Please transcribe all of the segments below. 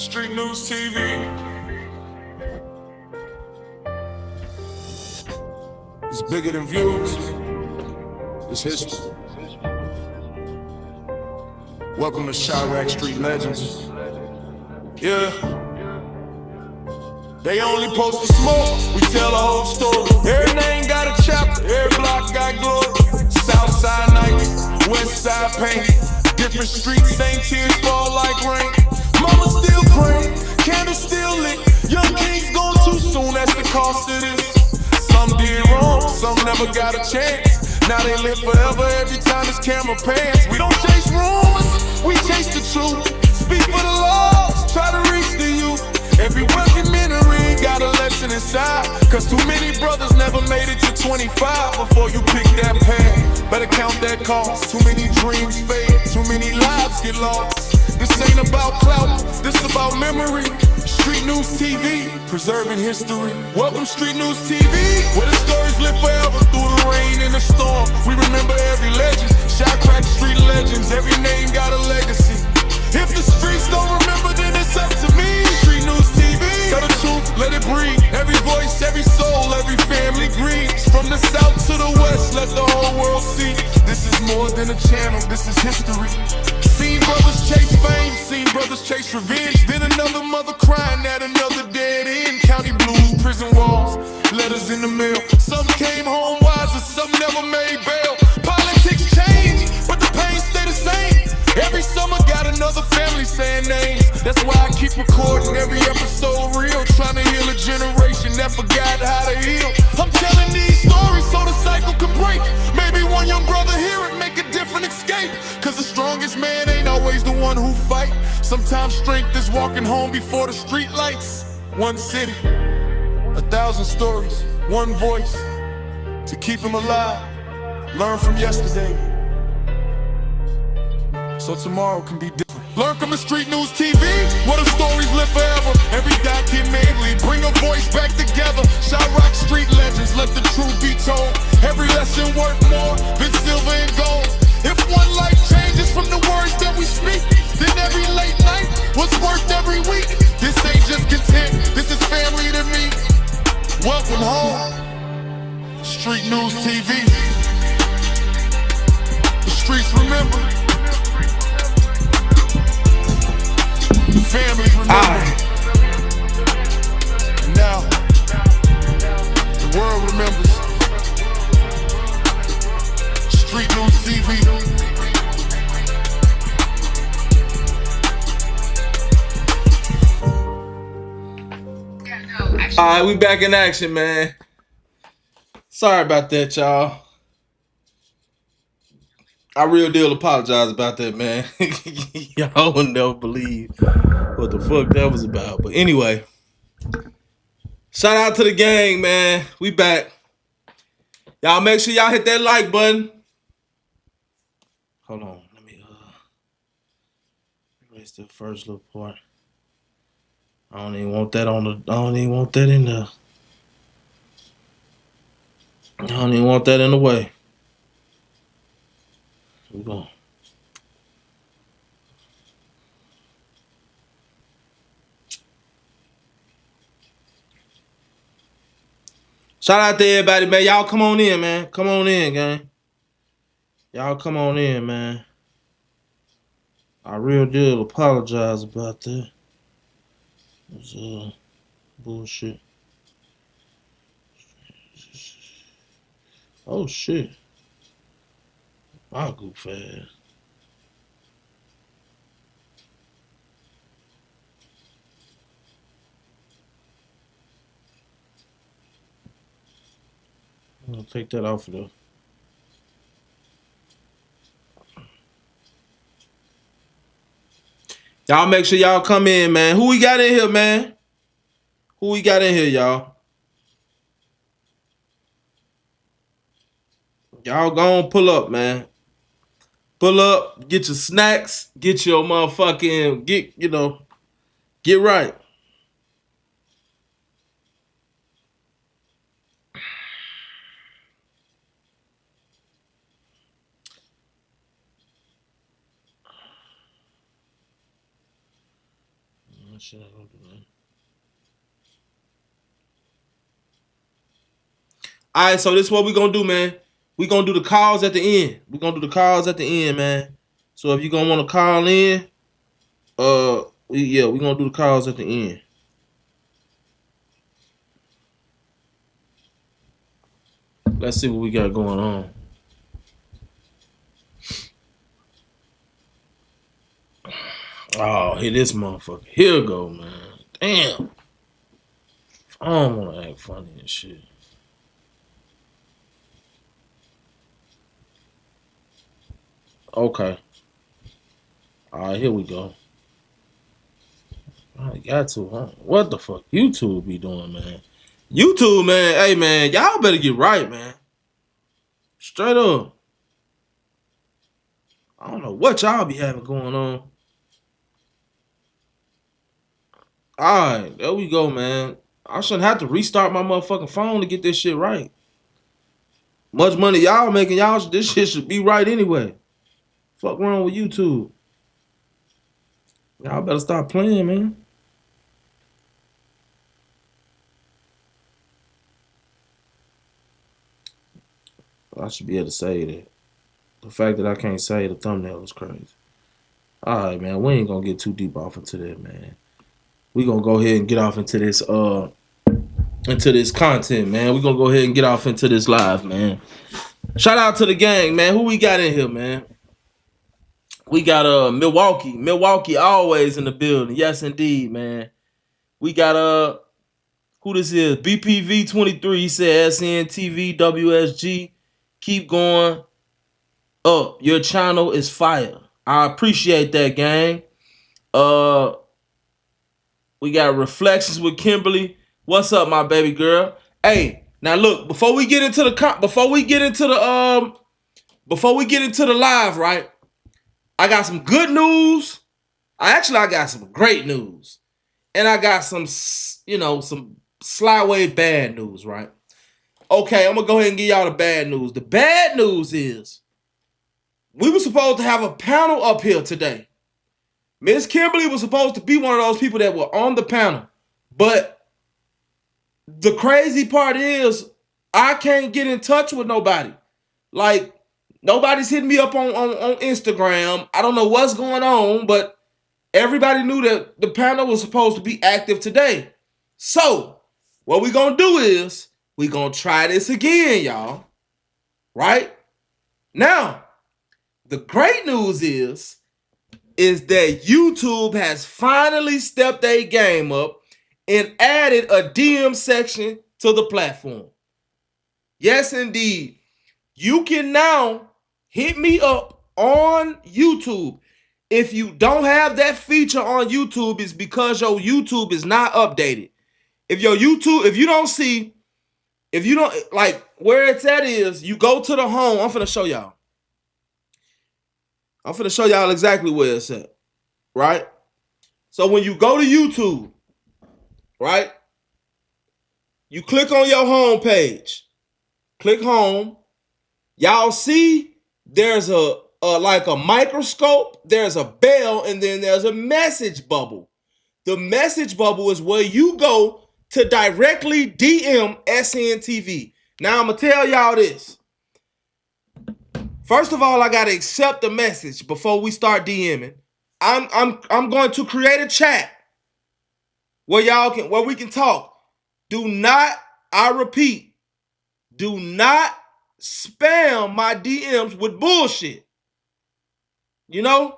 Street Newz TV. It's bigger than views. It's history. Welcome to Chirac Street Legends. Yeah. They only post the smoke, we tell the whole story. Every name got a chapter, every block got glory. Southside Nike, Westside paint. Different streets, same tears fall like rain. Mama still praying, candles still lit. Young kings gone too soon, that's the cost of this. Some did wrong, some never got a chance. Now they live forever every time this camera pans. We don't chase rumors, we chase the truth. Speak for the laws, try to reach the youth. Every documentary got a lesson inside. Cause too many brothers never made it to 25 before you pick that path. Better count that cost. Too many dreams fade, too many lives get lost. This ain't about clout, this about memory. Street Newz TV, preserving history. Welcome Street Newz TV, where the stories live forever through the rain and the storm. We remember every legend, Chirac Street Legends. Every name got a legacy. If the streets don't remember, then it's up to me. Street Newz TV, tell the truth, let it breathe. Every voice, every soul, every family grieves. From the south to the west, let the whole world see. This is more than a channel, this is history. Seen brothers chase fame, seen brothers chase revenge. Then another mother crying at another dead end. County blues, prison walls, letters in the mail. Some came home wiser, some never made bail. Politics change, but the pain stay the same. Every summer got another family saying names. That's why I keep recording every episode real. Trying to heal a generation that forgot how to heal. I'm telling these stories so the cycle can break. Maybe one young brother hear it, make a different escape. Cause the strongest man ain't always the one who fight. Sometimes strength is walking home before the street lights. One city, 1,000 stories, one voice. To keep him alive, learn from yesterday, so tomorrow can be different. Learn from the Street Newz TV, where the stories live forever. Every documentary, bring a voice back together. Chirac Street Legends, let the truth be told. Every lesson worth more than silver and gold. If one life changes from the words that we speak, then every late night was worth every week. This ain't just content, this is family to me. Welcome home, Street Newz TV. The streets remember. The family remember. And now, the world remembers. Street Newz TV. Alright, we back in action, man. Sorry about that, y'all. I real deal apologize about that, man. Y'all would never believe what the fuck that was about. But anyway, shout out to the gang, man. We back. Y'all make sure y'all hit that like button. Hold on. Let me erase the first little part. I don't even want that on the I don't even want that in the I don't even want that in the way. We're going. Shout out to everybody, man. Y'all come on in, man. Come on in, gang. Y'all come on in, man. I real deal apologize about that. It was bullshit. Oh shit. My goof ass. I'm gonna take that off of there. Y'all make sure y'all come in, man. Who we got in here, man? Who we got in here, y'all? Y'all gonna pull up, man. Pull up, get your snacks, get your motherfucking, get right. shit ain't gonna do nothing. All right, so this is what we're gonna do, man. We're gonna do the calls at the end. We're gonna do the calls at the end, man. So if you're gonna want to call in, we're gonna do the calls at the end. Let's see what we got going on. Oh, here this motherfucker. Here we go, man. Damn. I don't want to act funny and shit. Okay. All right, here we go. I got to, huh? What the fuck YouTube be doing, man? YouTube, man. Hey, man, y'all better get right, man. Straight up. I don't know what y'all be having going on. All right, there we go, man. I shouldn't have to restart my motherfucking phone to get this shit right. Much money y'all making, this shit should be right anyway. Fuck wrong with YouTube? Y'all better stop playing, man. I should be able to say that. The fact that I can't say the thumbnail is crazy. All right, man. We ain't gonna get too deep off into that, man. We gonna go ahead and get off into this content, man. We gonna go ahead and get off into this live, man. Shout out to the gang, man. Who we got in here, man? We got Milwaukee. Milwaukee always in the building. Yes, indeed, man. We got who this is? BPV23. He said SNTV WSG. Keep going up. Your channel is fire. I appreciate that, gang. We got Reflections with Kimberly. What's up, my baby girl? Hey, now look, before we get into the live, right? I got some good news. I got some great news. And I got some slyway bad news, right? Okay, I'm going to go ahead and give y'all the bad news. The bad news is we were supposed to have a panel up here today. Miss Kimberly was supposed to be one of those people that were on the panel. But the crazy part is I can't get in touch with nobody. Like, nobody's hitting me up on Instagram. I don't know what's going on, but everybody knew that the panel was supposed to be active today. So, what we're going to do is we're going to try this again, y'all. Right? Now, the great news is that YouTube has finally stepped their game up and added a DM section to the platform. Yes, indeed. You can now hit me up on YouTube. If you don't have that feature on YouTube, it's because your YouTube is not updated. If you don't like where it's at is, you go to the home. I'm finna show y'all. Exactly where it's at, right? So when you go to YouTube, right, you click on your home page. Click home. Y'all see there's a microscope, there's a bell, and then there's a message bubble. The message bubble is where you go to directly DM SNTV. Now I'm gonna tell y'all this. First of all, I gotta accept the message before we start DMing. I'm going to create a chat where we can talk. Do not, I repeat, do not spam my DMs with bullshit. You know,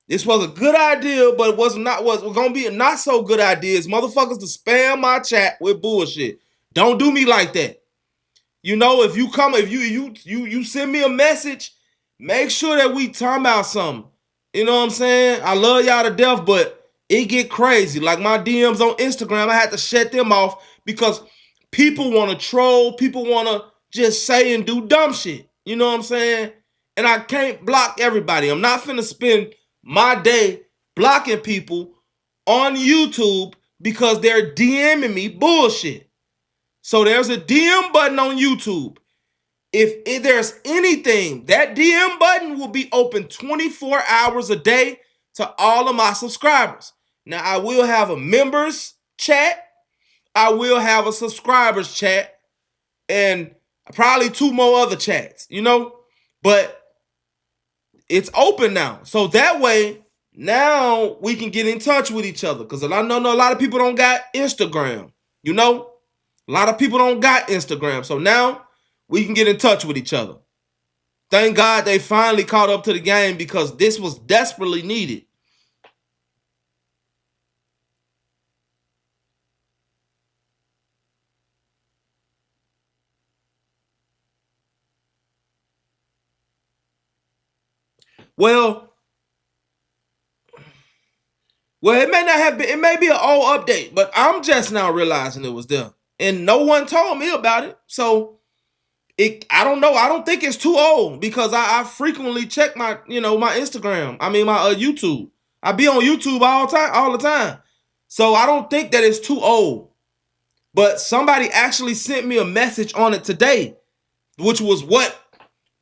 this was a good idea, but it was gonna be a not so good idea. It's motherfuckers to spam my chat with bullshit. Don't do me like that. You know, if you send me a message, make sure that we talking about something. You know what I'm saying? I love y'all to death, but it get crazy. Like my DMs on Instagram, I had to shut them off because people want to troll. People want to just say and do dumb shit. You know what I'm saying? And I can't block everybody. I'm not finna spend my day blocking people on YouTube because they're DMing me bullshit. So there's a DM button on YouTube. If there's anything, that DM button will be open 24 hours a day to all of my subscribers. Now, I will have a members chat. I will have a subscribers chat. And probably 2 more other chats, you know? But it's open now. So that way, now we can get in touch with each other. Because I know a lot of people don't got Instagram, you know? A lot of people don't got Instagram. So now we can get in touch with each other. Thank God they finally caught up to the game because this was desperately needed. Well, it may not have been, it may be an old update, but I'm just now realizing it was there. And no one told me about it. So I don't know. I don't think it's too old because I frequently check my, my Instagram. I mean my YouTube. I be on YouTube all the time. So I don't think that it's too old. But somebody actually sent me a message on it today, which was what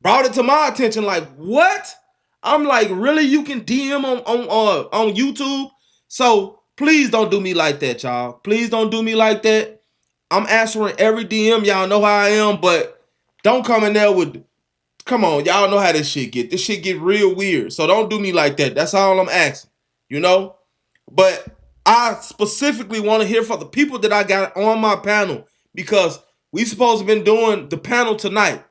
brought it to my attention. Like, what? I'm like, really? You can DM on YouTube? So please don't do me like that, y'all. Please don't do me like that. I'm answering every DM. Y'all know how I am, but don't come in there with, come on, y'all know how this shit get. This shit get real weird. So don't do me like that. That's all I'm asking, But I specifically want to hear from the people that I got on my panel because we supposed to have been doing the panel tonight.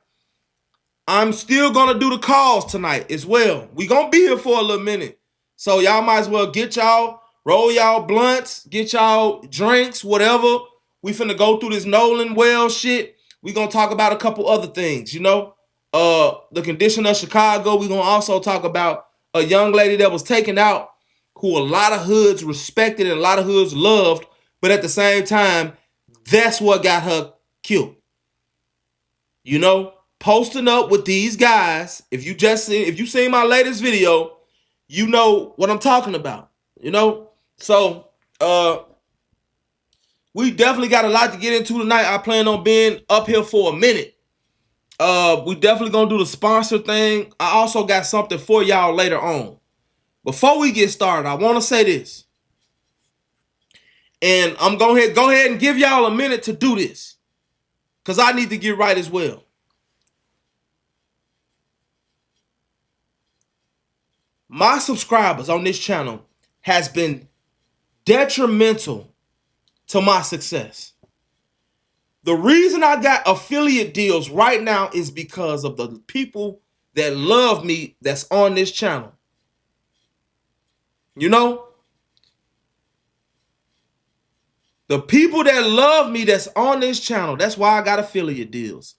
I'm still going to do the calls tonight as well. We going to be here for a little minute. So y'all might as well roll y'all blunts, get y'all drinks, whatever. We finna go through this Nolan Wells shit. We gonna talk about a couple other things, the condition of Chicago. We gonna also talk about a young lady that was taken out who a lot of hoods respected and a lot of hoods loved, but at the same time, that's what got her killed. Posting up with these guys. If you seen my latest video, you know what I'm talking about. So we definitely got a lot to get into tonight. I plan on being up here for a minute. We definitely gonna do the sponsor thing. I also got something for y'all later on. Before we get started, I want to say this. And I'm go ahead and give y'all a minute to do this. Because I need to get right as well. My subscribers on this channel has been detrimental to my success. The reason I got affiliate deals right now is because of the people that love me that's on this channel. The people that love me that's on this channel, that's why I got affiliate deals.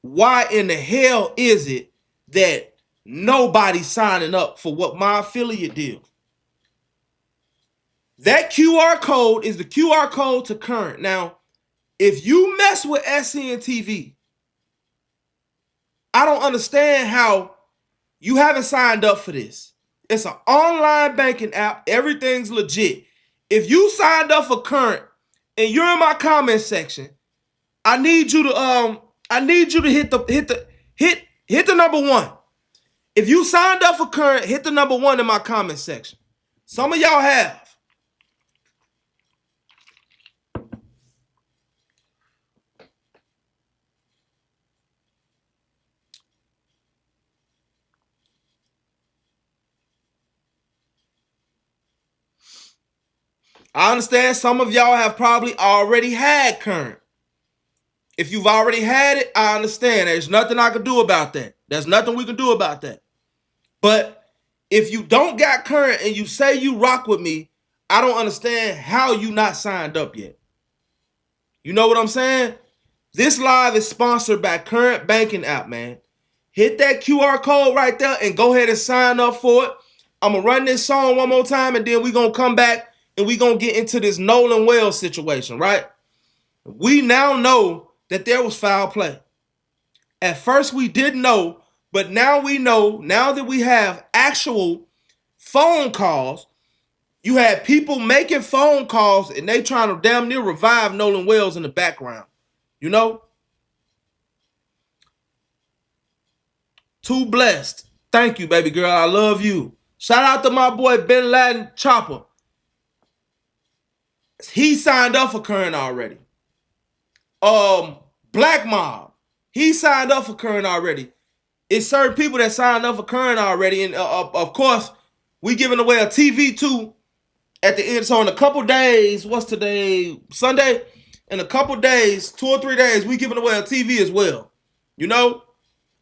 Why in the hell is it that nobody's signing up for what my affiliate deal? That QR code is the QR code to Current. Now, if you mess with SN TV, I don't understand how you haven't signed up for this. It's an online banking app. Everything's legit. If you signed up for Current and you're in my comment section, I need you to hit the number 1. If you signed up for Current, hit the number 1 in my comment section. Some of y'all have. I understand some of y'all have probably already had Current. If you've already had it, I understand. There's nothing I can do about that. There's nothing we can do about that. But if you don't got Current and you say you rock with me, I don't understand how you not signed up yet. You know what I'm saying? This live is sponsored by Current Banking app, man. Hit that QR code right there and go ahead and sign up for it. I'm going to run this song one more time and then we're going to come back and we're going to get into this Nolan Wells situation, right? We now know that there was foul play. At first we didn't know, but now we know, now that we have actual phone calls. You had people making phone calls and they trying to damn near revive Nolan Wells in the background. Too blessed. Thank you, baby girl. I love you. Shout out to my boy Ben Laden Chopper. he signed up for Current already. Black Mob, he signed up for Current already. It's certain people that signed up for Current already, and of course, we giving away a TV too at the end. So in a couple days, what's today? Sunday. In a couple days, 2 or 3 days, we giving away a TV as well. You know,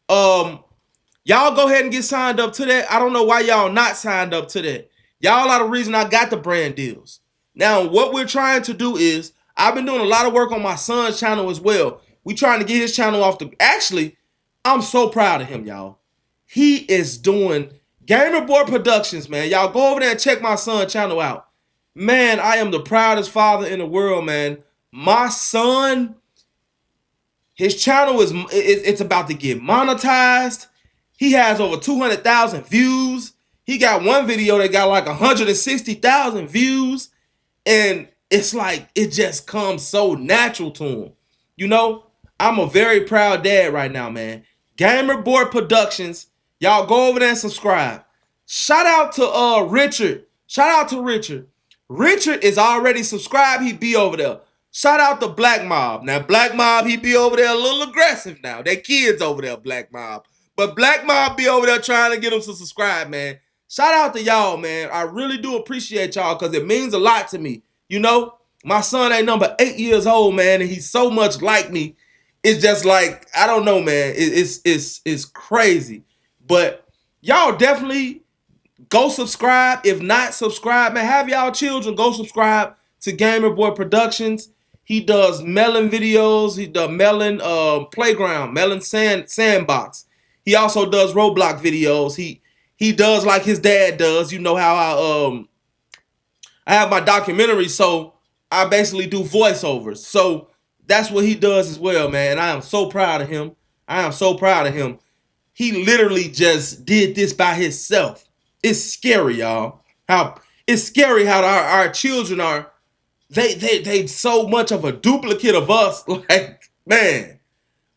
y'all go ahead and get signed up to that. I don't know why y'all not signed up to that. Y'all are the reason I got the brand deals. Now, what we're trying to do is, I've been doing a lot of work on my son's channel as well. We trying to get his channel off the... Actually, I'm so proud of him, y'all. He is doing Gamer Boy Productions, man. Y'all go over there and check my son's channel out. Man, I am the proudest father in the world, man. My son, his channel it's about to get monetized. He has over 200,000 views. He got one video that got like 160,000 views. And it's like, it just comes so natural to him. You know, I'm a very proud dad right now, man. Gamer Boy Productions. Y'all go over there and subscribe. Shout out to Richard. Shout out to Richard. Richard is already subscribed. He be over there. Shout out to Black Mob. Now, Black Mob, he be over there a little aggressive now. That kid's over there, Black Mob. But Black Mob be over there trying to get him to subscribe, man. Shout out to y'all, man. I really do appreciate y'all because it means a lot to me. You know, my son ain't number 8 years old, man, and he's so much like me. It's just like, I don't know, man. It's crazy. But y'all definitely go subscribe. If not, subscribe, man. Have y'all children go subscribe to Gamer Boy Productions. He does Melon videos. He does Melon Playground, Melon Sandbox. He also does Roblox videos. He does like his dad does. You know how I have my documentary, so I basically do voiceovers. So that's what he does as well, man. And I am so proud of him. I am so proud of him. He literally just did this by himself. It's scary, y'all. It's scary how our children are. They so much of a duplicate of us. Like, man.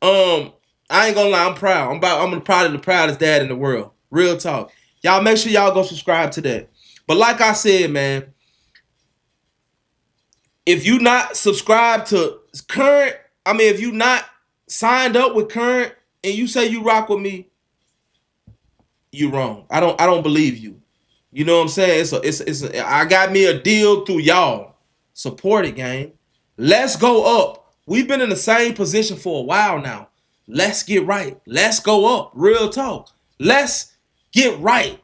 I ain't gonna lie, I'm proud. I'm probably the proudest dad in the world. Real talk. Y'all make sure y'all go subscribe to that. But like I said, man, if you not subscribed to Current, if you not signed up with Current and you say you rock with me, you wrong. I don't believe you. You know what I'm saying? I got me a deal through y'all. Support it, gang. Let's go up. We've been in the same position for a while now. Let's get right. Let's go up. Real talk. Let's get right.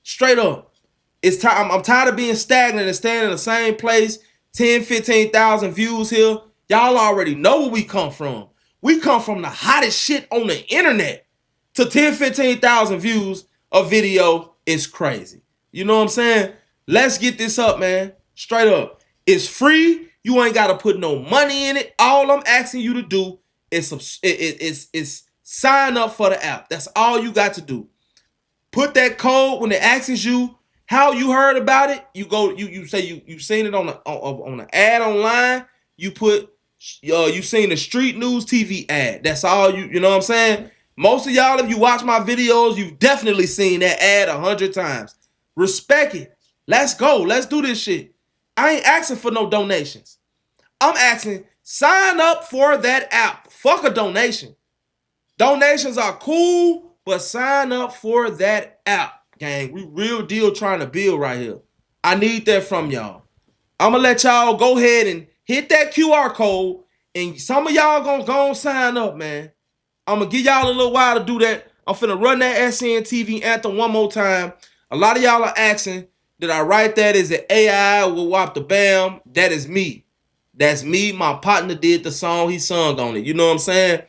Straight up. It's time. I'm tired of being stagnant and staying in the same place. 10, 15,000 views here. Y'all already know where we come from. We come from the hottest shit on the internet. To 10, 15,000 views a video is crazy. You know what I'm saying? Let's get this up, man. Straight up. It's free. You ain't got to put no money in it. All I'm asking you to do is sign up for the app. That's all you got to do. Put that code when it asks you how you heard about it. You go, you say you seen it on the ad online. You put you seen the Street Newz TV ad. That's all you know what I'm saying? Most of y'all, if you watch my videos, you've definitely seen that ad 100 times. Respect it. Let's go. Let's do this shit. I ain't asking for no donations. I'm asking, sign up for that app. Fuck a donation. Donations are cool, but sign up for that app, gang. We real deal trying to build right here. I need that from y'all. I'm going to let y'all go ahead and hit that QR code, and some of y'all going to go and sign up, man. I'm going to give y'all a little while to do that. I'm finna run that SN TV anthem one more time. A lot of y'all are asking, did I write that? Is it AI or Wop the Bam? That is me. That's me. My partner did the song. He sung on it. You know what I'm saying?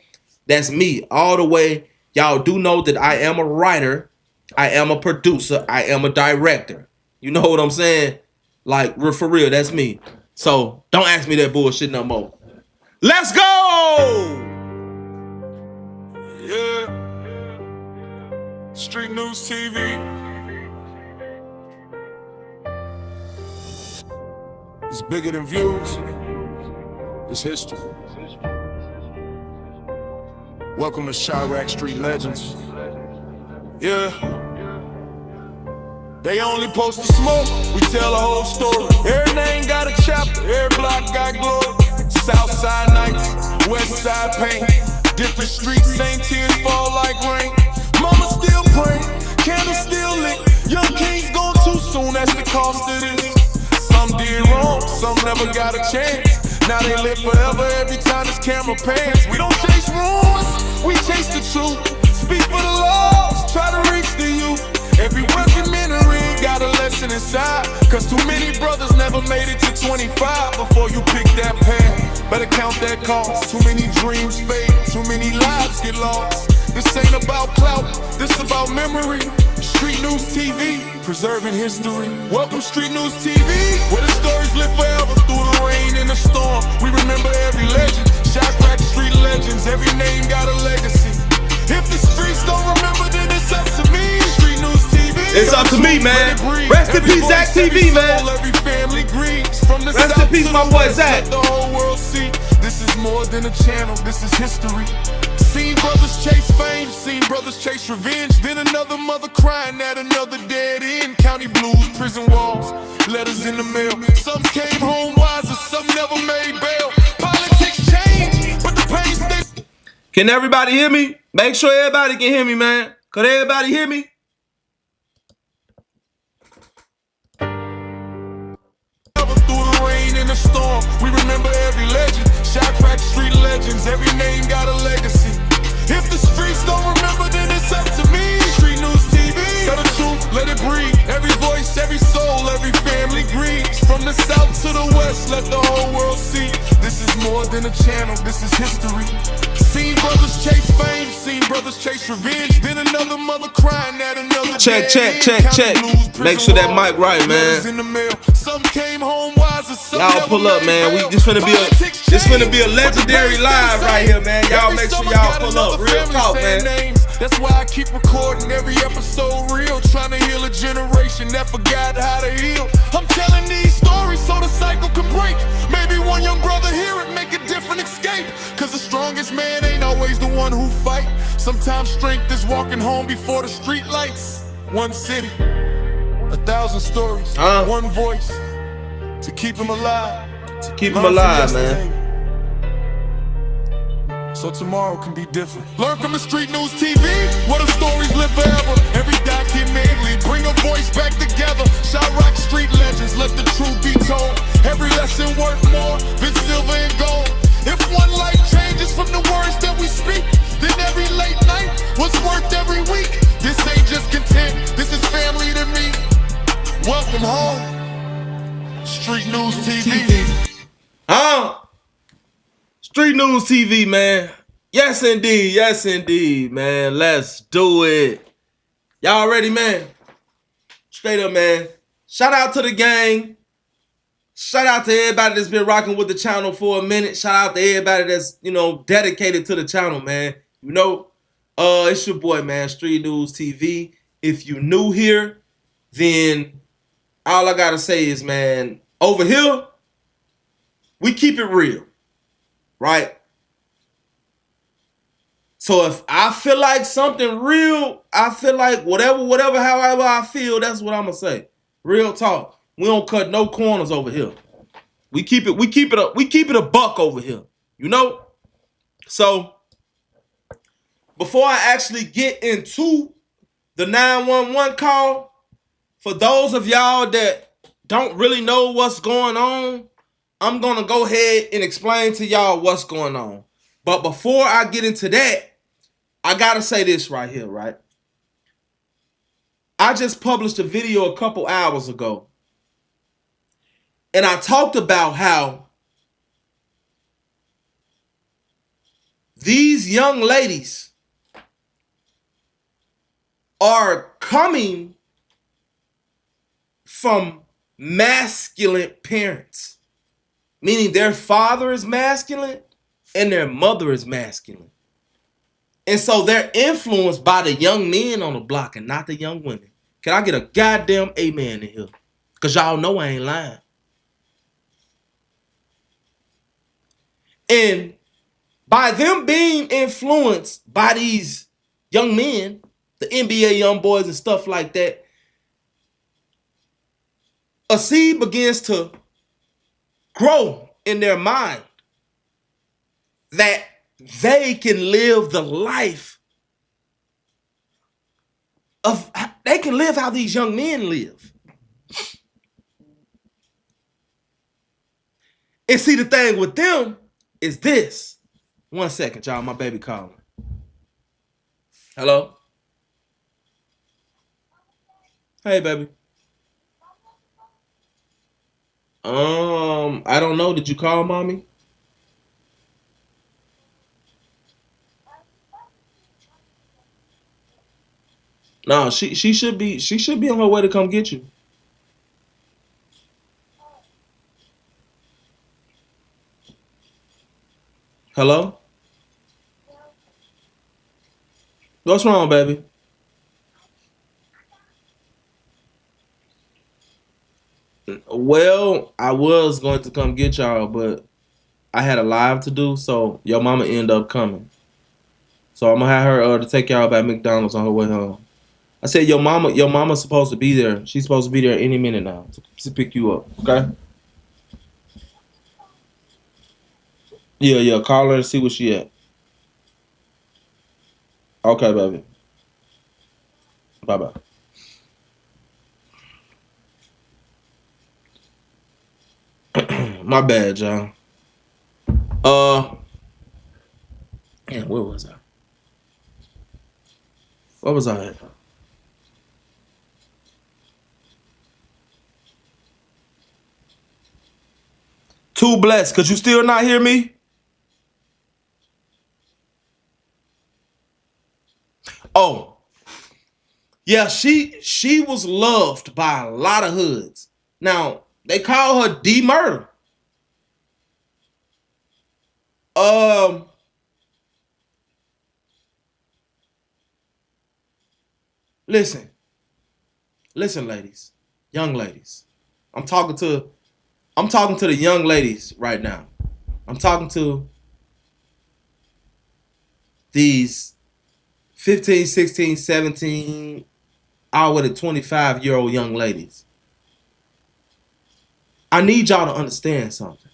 That's me all the way. Y'all do know that I am a writer. I am a producer. I am a director. You know what I'm saying? Like, for real, that's me. So don't ask me that bullshit no more. Let's go! Yeah. Street Newz TV. It's bigger than views. It's history. Welcome to Chirac Street Legends. Yeah. They only post the smoke, we tell the whole story. Every name got a chapter, every block got glory. Southside nights, Westside pain. Different streets, same tears fall like rain. Mama still praying, candle still lit. Young kings gone too soon, that's the cost of this. Some did wrong, some never got a chance. Now they live forever every time this camera pans. We don't chase rumors, we chase the truth. Speak for the laws, try to reach the youth. Every documentary got a lesson inside. Cause too many brothers never made it to 25 before you pick that path. Better count that cost. Too many dreams fade, too many lives get lost. This ain't about clout, this about memory. Street Newz TV, preserving history. Welcome Street Newz TV, where the stories live forever through the rain and the storm. We remember every legend, shot crack street legends. Every name got a legacy. If the streets don't remember, then it's up to me. Street Newz TV. It's up to me, man. Rest in peace, Zach TV, man. Every family grieves. From the Rest in peace, my boy Zach. The whole world see. This is more than a channel. This is history. Seen brothers chase fame, seen brothers chase revenge. Then another mother crying at another dead end. County blues, prison walls, letters in the mail. Some came home wiser, some never made bail. Politics change, but the pain stays. Can everybody hear me? Make sure everybody can hear me, man. Could everybody hear me? Through the rain and the storm, we remember every legend. Shot crack street legends, every name got a legacy. If the streets don't remember, then it's up to me. Street Newz TV, tell the truth, let it breathe. Every voice, every soul, every family grieves. From the south to the west, let the whole world see. This is more than a channel, this is history. Seen brothers chase fame, seen brothers chase revenge. Then another mother crying at another Check. blues, Make sure that mic right, man. in the mail. Some came home wiser, some Y'all never pull up, made man. bail. This finna be a legendary live right here, man. Y'all make sure y'all pull up. Real talk, man. That's why I keep recording every episode real. Trying to heal a generation that forgot how to heal. I'm telling these stories so the cycle can break. Maybe one young brother hear it, make a different escape. Cause the strongest man ain't always the one who fight. Sometimes strength is walking home before the street lights. One city, 1,000 stories, one voice to keep him alive. To keep him alive, man. So tomorrow can be different. Learn from the Street Newz TV, where the stories live forever. Every documentary, bring a voice back together. Shot rock street legends, let the truth be told. Every lesson worth more than silver and gold. If one life changes from the words that we speak, then every late night was worth every week. This ain't just content, this is family to me. Welcome home, Street Newz TV. Street Newz TV, man. Yes, indeed, man. Let's do it. Y'all ready, man? Straight up, man. Shout out to the gang. Shout out to everybody that's been rocking with the channel for a minute. Shout out to everybody that's, dedicated to the channel, man. It's your boy, man, Street Newz TV. If you new here, then all I gotta say is, man, over here, we keep it real. Right? So if I feel like something real, I feel like whatever, however I feel, that's what I'm gonna say. Real talk. We don't cut no corners over here. We keep it a buck over here. So before I actually get into the 911 call, for those of y'all that don't really know what's going on, I'm going to go ahead and explain to y'all what's going on. But before I get into that, I got to say this right here, right? I just published a video a couple hours ago. And I talked about how these young ladies are coming from masculine parents. Meaning their father is masculine and their mother is masculine. And so they're influenced by the young men on the block and not the young women. Can I get a goddamn amen in here? Because y'all know I ain't lying. And by them being influenced by these young men, the NBA young boys and stuff like that, a seed begins to grow in their mind that they can live the life they can live how these young men live. And see, the thing with them is this. 1 second, y'all. My baby calling. Hello? Hey, baby. I don't know. Did you call mommy? No, she should be on her way to come get you. Hello? What's wrong, baby? Well, I was going to come get y'all, but I had a live to do, so your mama ended up coming. So I'm gonna have her to take y'all back McDonald's on her way home. I said your mama's supposed to be there. She's supposed to be there any minute now to pick you up. Okay? Yeah. Call her and see where she at. Okay, baby. Bye bye. My bad, y'all. Uh, damn, where was I? What was I at? Too blessed. Could you still not hear me? Oh, yeah. She was loved by a lot of hoods. Now they call her D Murder. Um, listen, ladies, young ladies. I'm talking to the young ladies right now. I'm talking to these 15, 16, 17, all with the 25-year-old young ladies. I need y'all to understand something.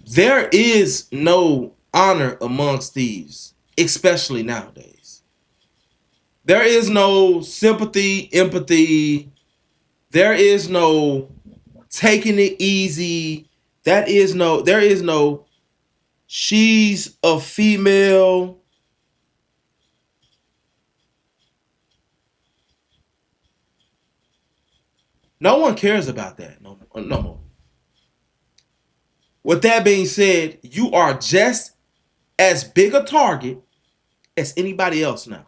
There is no honor amongst thieves, especially nowadays. There is no sympathy, empathy. There is no taking it easy. There is no, she's a female. No one cares about that no more. With that being said, you are just as big a target as anybody else now.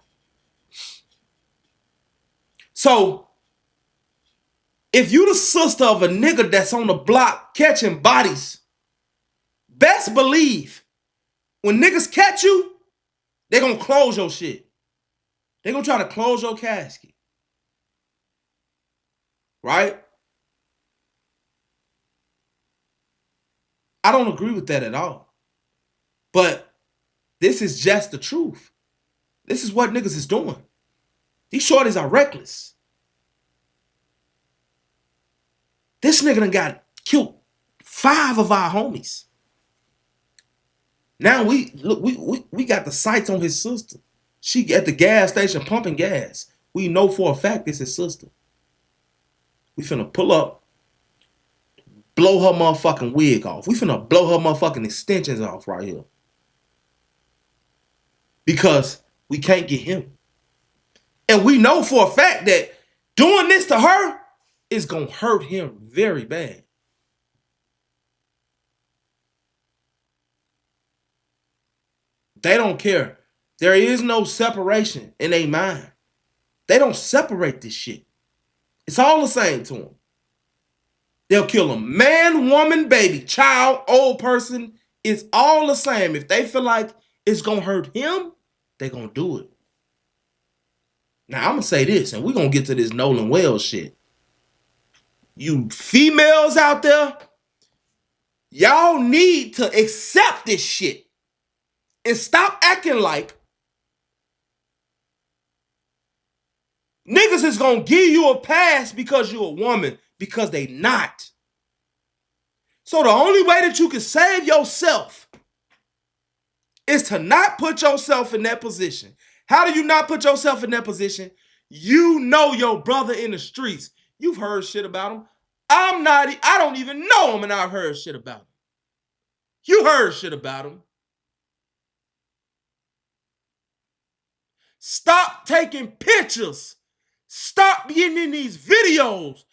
So, if you the sister of a nigga that's on the block catching bodies, best believe when niggas catch you, they gonna close your shit. They gonna try to close your casket. Right? I don't agree with that at all. But this is just the truth. This is what niggas is doing. These shorties are reckless. This nigga done got killed 5 of our homies. Now we got the sights on his sister. She at the gas station pumping gas. We know for a fact it's his sister. We finna pull up, blow her motherfucking wig off. We finna blow her motherfucking extensions off right here. Because we can't get him. And we know for a fact that doing this to her is gonna hurt him very bad. They don't care. There is no separation in their mind. They don't separate this shit. It's all the same to them. They'll kill a man, woman, baby, child, old person. It's all the same. If they feel like it's going to hurt him, they're going to do it. Now, I'm going to say this, and we're going to get to this Nolan Wells shit. You females out there, y'all need to accept this shit and stop acting like niggas is going to give you a pass because you're a woman, because they not. So the only way that you can save yourself is to not put yourself in that position. How do you not put yourself in that position? You know your brother in the streets. You've heard shit about him. I don't even know him, and I've heard shit about him. You heard shit about him. Stop taking pictures. Stop getting in these videos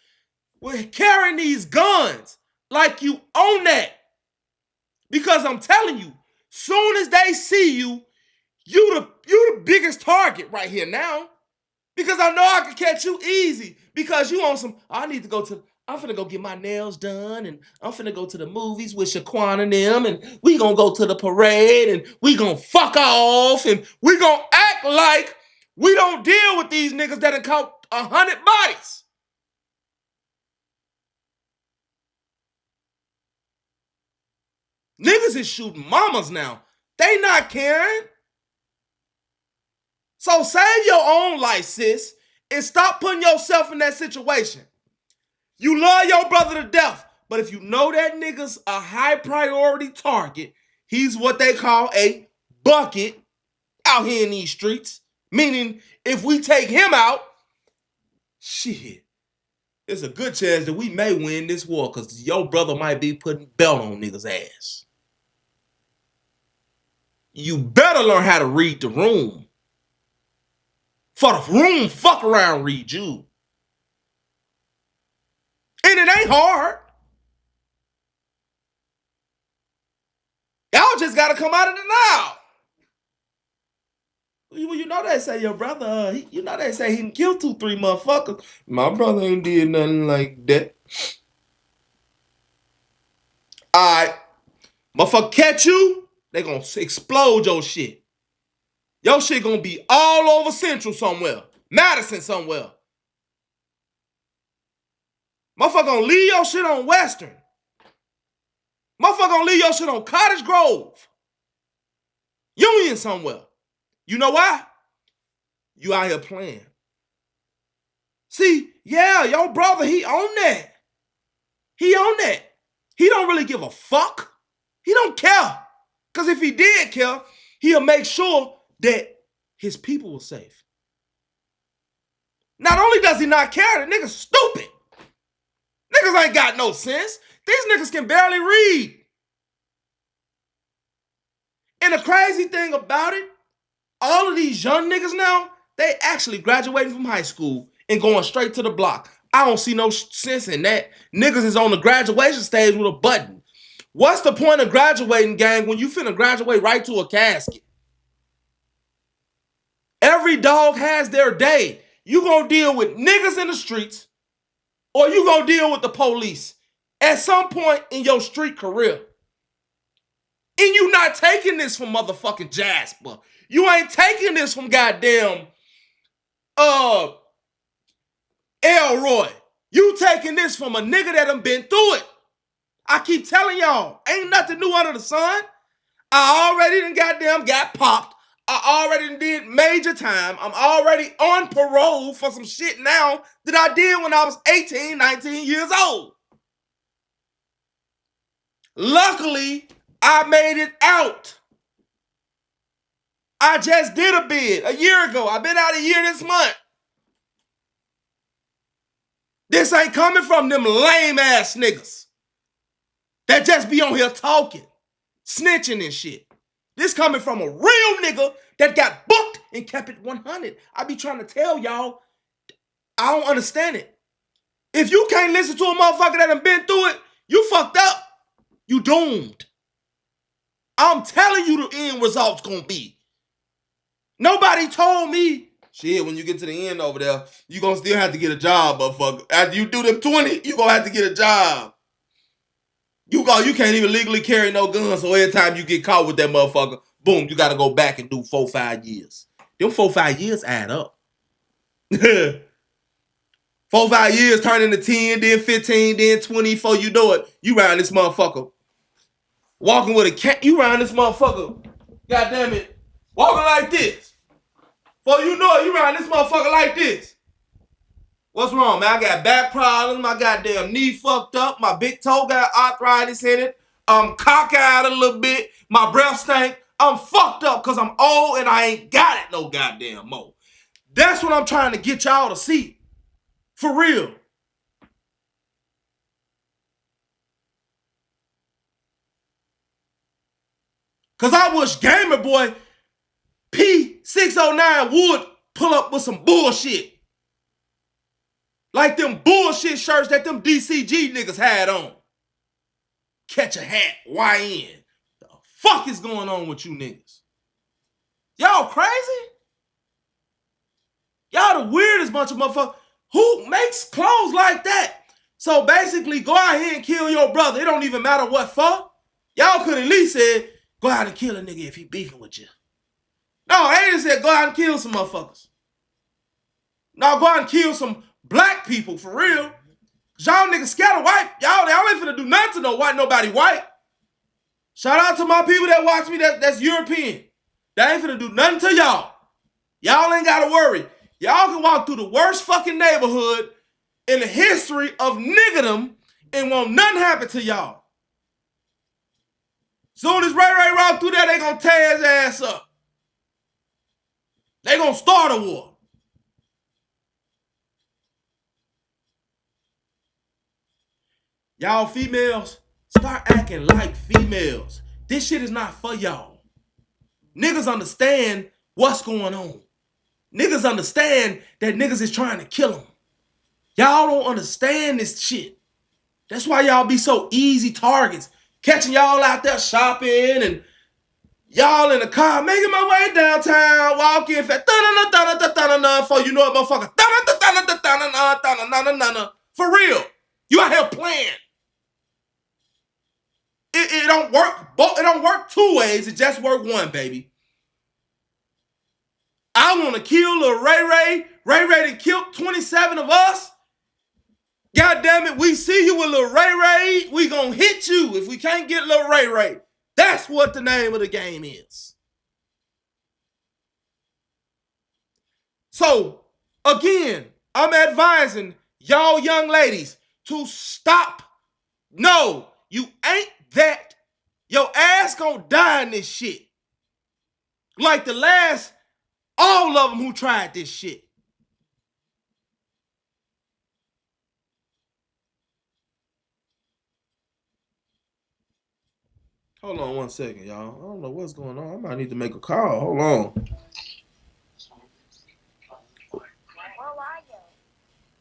with carrying these guns like you own that. Because I'm telling you, soon as they see you, you the biggest target right here now. Because I know I can catch you easy. Because you on some, I'm finna go get my nails done, and I'm finna go to the movies with Shaquan and them, and we gonna go to the parade, and we gonna fuck off, and we gonna act like we don't deal with these niggas that have caught 100 bodies. Niggas is shooting mamas now. They not caring. So save your own life, sis, and stop putting yourself in that situation. You love your brother to death, but if you know that nigga's a high priority target, he's what they call a bucket out here in these streets. Meaning, if we take him out, shit, there's a good chance that we may win this war because your brother might be putting belt on niggas' ass. You better learn how to read the room. For the room, fuck around, read you. And it ain't hard. Y'all just got to come out of denial. You know they say your brother, you know they say he can kill 2-3 motherfuckers. My brother ain't did nothing like that. All right. Motherfucker catch you, they gonna explode your shit. Your shit gonna be all over Central somewhere. Madison somewhere. Motherfucker gonna leave your shit on Western. Motherfucker gonna leave your shit on Cottage Grove. Union somewhere. You know why? You out here playing. See, yeah, your brother, he on that. He on that. He don't really give a fuck. He don't care. Because if he did care, he'll make sure that his people were safe. Not only does he not care, the nigga's stupid. Niggas ain't got no sense. These niggas can barely read. And the crazy thing about it, all of these young niggas now, they actually graduating from high school and going straight to the block. I don't see no sense in that. Niggas is on the graduation stage with a button. What's the point of graduating, gang, when you finna graduate right to a casket? Every dog has their day. You gonna deal with niggas in the streets or you gonna deal with the police at some point in your street career. And you not taking this from motherfucking Jasper. You ain't taking this from goddamn Elroy. You taking this from a nigga that done been through it. I keep telling y'all, ain't nothing new under the sun. I already done goddamn got popped. I already done did major time. I'm already on parole for some shit now that I did when I was 18, 19 years old. Luckily, I made it out. I just did a bid a year ago. I've been out a year this month. This ain't coming from them lame ass niggas that just be on here talking, snitching and shit. This coming from a real nigga that got booked and kept it 100. I be trying to tell y'all, I don't understand it. If you can't listen to a motherfucker that done been through it, you fucked up. You doomed. I'm telling you the end result's gonna be. Nobody told me, shit, when you get to the end over there, you gonna still have to get a job, motherfucker. After you do them 20, you gonna have to get a job. You can't even legally carry no guns, so every time you get caught with that motherfucker, boom, you gotta go back and do 4-5 years. Them 4-5 years add up. 4-5 years turn into 10, then 15, then 20, before you know it, you around this motherfucker. Walking with a cat, you around this motherfucker, goddamn it, walking like this. Before you know it, you around this motherfucker like this. What's wrong, man? I got back problems. My goddamn knee fucked up. My big toe got arthritis in it. I'm cockeyed a little bit. My breath stank. I'm fucked up because I'm old and I ain't got it no goddamn more. That's what I'm trying to get y'all to see. For real. Because I wish Gamer Boy P609 would pull up with some bullshit. Like them bullshit shirts that them DCG niggas had on. Catch a hat, YN. The fuck is going on with you niggas? Y'all crazy? Y'all the weirdest bunch of motherfuckers. Who makes clothes like that? So basically, go out here and kill your brother. It don't even matter what for. Y'all could at least say, go out and kill a nigga if he beefing with you. No, they just said go out and kill some motherfuckers. No, go out and kill some black people for real. Cause y'all niggas scatter white. Y'all ain't finna do nothing to nobody white. Shout out to my people that watch me that's European. They ain't finna do nothing to y'all. Y'all ain't gotta worry. Y'all can walk through the worst fucking neighborhood in the history of niggerdom and won't nothing happen to y'all. Soon as Ray walk through there, they gonna tear his ass up. They gonna start a war. Y'all females, start acting like females. This shit is not for y'all. Niggas understand what's going on. Niggas understand that niggas is trying to kill them. Y'all don't understand this shit. That's why y'all be so easy targets. Catching y'all out there shopping and y'all in the car, making my way downtown, walking fast. For you know what, motherfucker. For real. You out here playing. It don't work. It don't work two ways. It just work one, baby. I want to kill Lil Ray Ray. Ray Ray done killed 27 of us. God damn it, we see you with Lil Ray Ray. We gonna hit you if we can't get Lil Ray Ray. That's what the name of the game is. So, again, I'm advising y'all young ladies to stop. No, you ain't that. Your ass gonna die in this shit. Like the last, all of them who tried this shit. Hold on one second, y'all. I don't know what's going on. I might need to make a call. Hold on.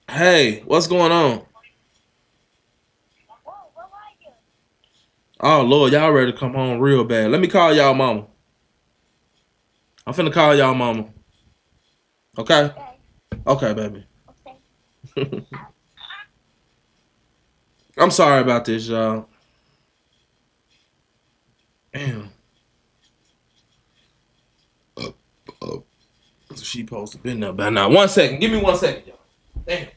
Hey, what's going on? Oh, Lord, y'all ready to come home real bad. Let me call y'all mama. I'm finna call y'all mama. Okay? Okay, baby. Okay. I'm sorry about this, y'all. Damn. She supposed to been there by now. 1 second. Give me 1 second, y'all. Damn.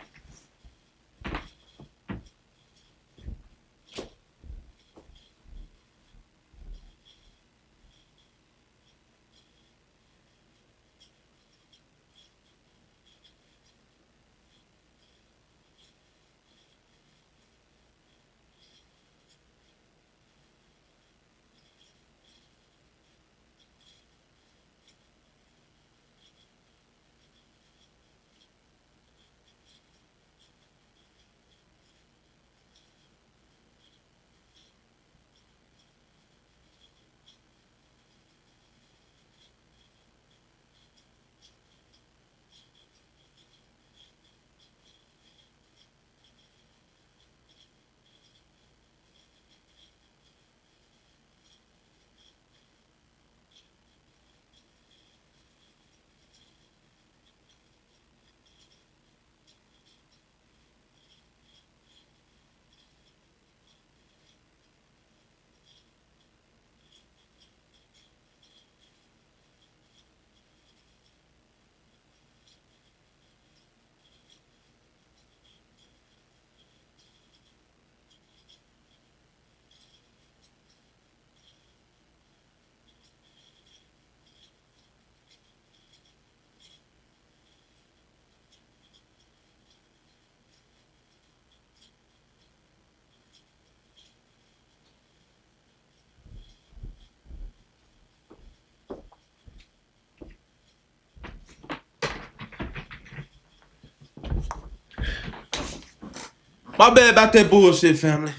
My bad about that bullshit, family.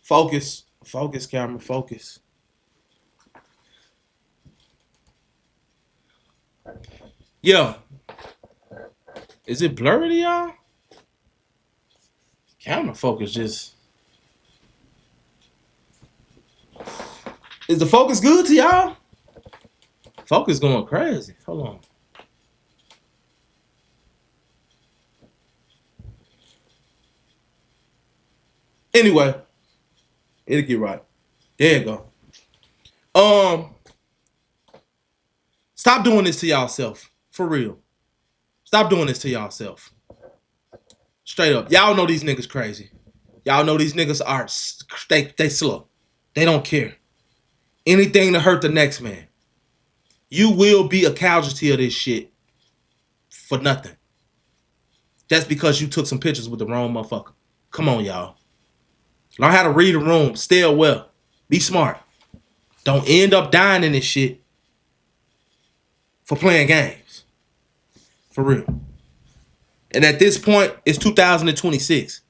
Focus. Focus, camera. Focus. Yo. Is it blurry to y'all? Camera focus just... Is the focus good to y'all? Focus going crazy. Hold on. Anyway, it'll get right. There you go. Stop doing this to y'allself. For real. Stop doing this to y'allself. Straight up. Y'all know these niggas crazy. Y'all know these niggas are... They slow. They don't care. Anything to hurt the next man. You will be a casualty of this shit for nothing. That's because you took some pictures with the wrong motherfucker. Come on, y'all. Learn how to read a room. Stay well. Be smart. Don't end up dying in this shit for playing games. For real. And at this point, it's 2026.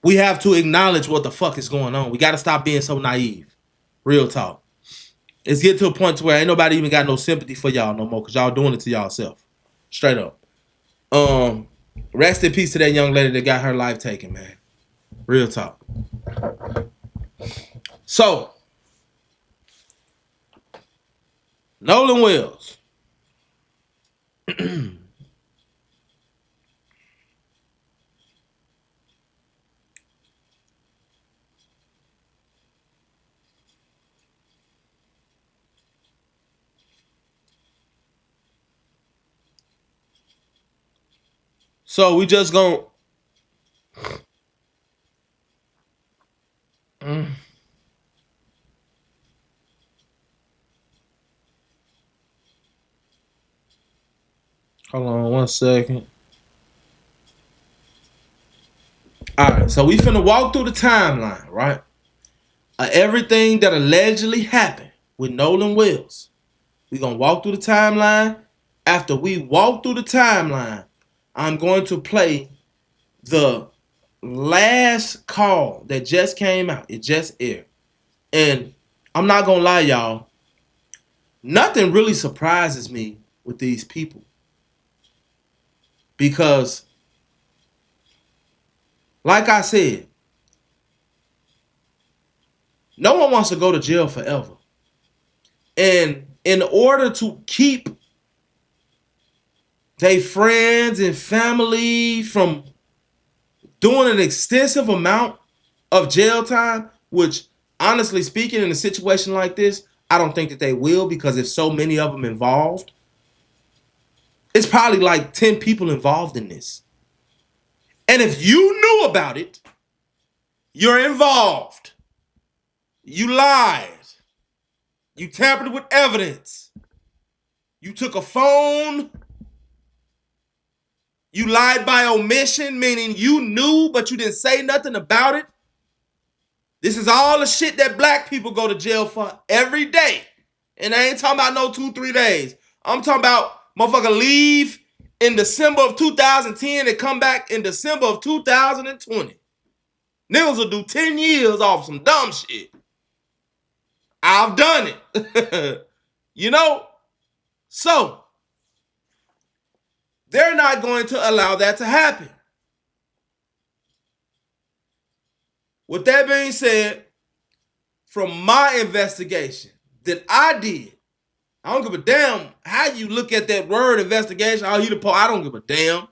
We have to acknowledge what the fuck is going on. We got to stop being so naive. Real talk. It's getting to a point to where ain't nobody even got no sympathy for y'all no more because y'all doing it to y'allself. Straight up. Rest in peace to that young lady that got her life taken, man. Real talk. So, Nolan Wells. So we just gonna hold on 1 second. Alright, so we finna walk through the timeline, right? Everything that allegedly happened with Nolan Wells. We gonna walk through the timeline. After we walk through the timeline, I'm going to play the last call that just came out. It just aired. And I'm not gonna lie, y'all. Nothing really surprises me with these people. Because, like I said, no one wants to go to jail forever. And in order to keep their friends and family from doing an extensive amount of jail time, which honestly speaking, in a situation like this, I don't think that they will, because if so many of them involved, it's probably like 10 people involved in this. And if you knew about it, you're involved. You lied. You tampered with evidence. You took a phone. You lied by omission, meaning you knew, but you didn't say nothing about it. This is all the shit that black people go to jail for every day. And I ain't talking about no 2-3 days. I'm talking about motherfucker leave in December of 2010 and come back in December of 2020. Niggas will do 10 years off some dumb shit. I've done it. You know? So, they're not going to allow that to happen. With that being said, from my investigation that I did, I don't give a damn how you look at that word investigation. I don't give a damn.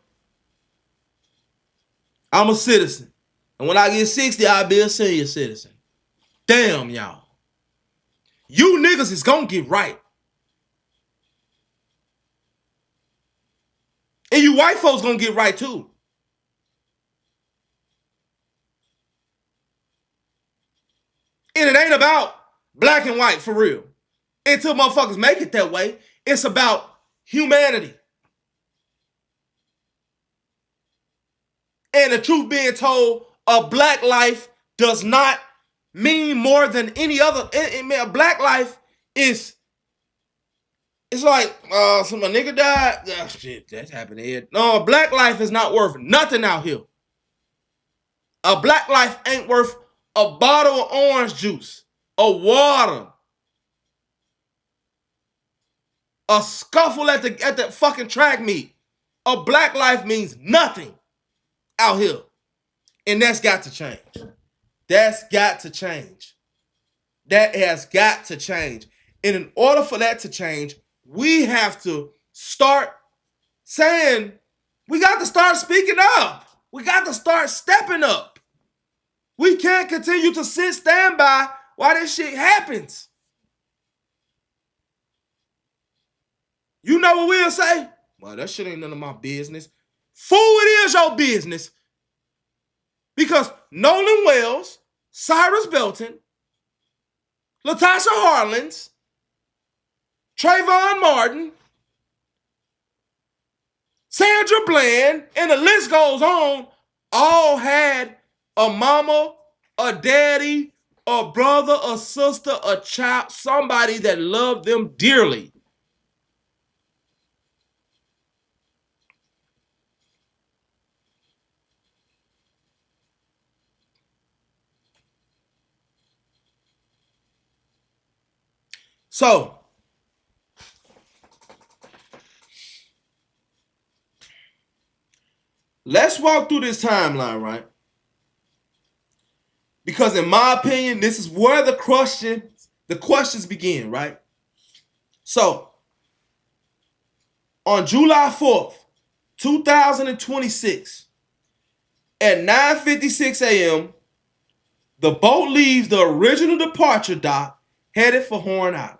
I'm a citizen. And when I get 60, I'll be a senior citizen. Damn, y'all. You niggas is gonna get right. And you white folks gonna get right too. And it ain't about black and white for real. Until motherfuckers make it that way, it's about humanity. And the truth being told, a black life does not mean more than any other. A black life is It's like, some a nigga died. Oh, shit, that's happened here. No, a black life is not worth nothing out here. A black life ain't worth a bottle of orange juice, a water, a scuffle at the fucking track meet. A black life means nothing out here. And that's got to change. That's got to change. That has got to change. And in order for that to change, we have to start saying, we got to start speaking up. We got to start stepping up. We can't continue to stand by while this shit happens. You know what we'll say? Well, that shit ain't none of my business. Fool, it is your business. Because Nolan Wells, Cyrus Belton, Latasha Harlins, Trayvon Martin, Sandra Bland, and the list goes on, all had a mama, a daddy, a brother, a sister, a child, somebody that loved them dearly. So, let's walk through this timeline, right? Because in my opinion, this is where the questions begin, right? So, on July 4th, 2026, at 9:56 a.m., the boat leaves the original departure dock headed for Horn Island.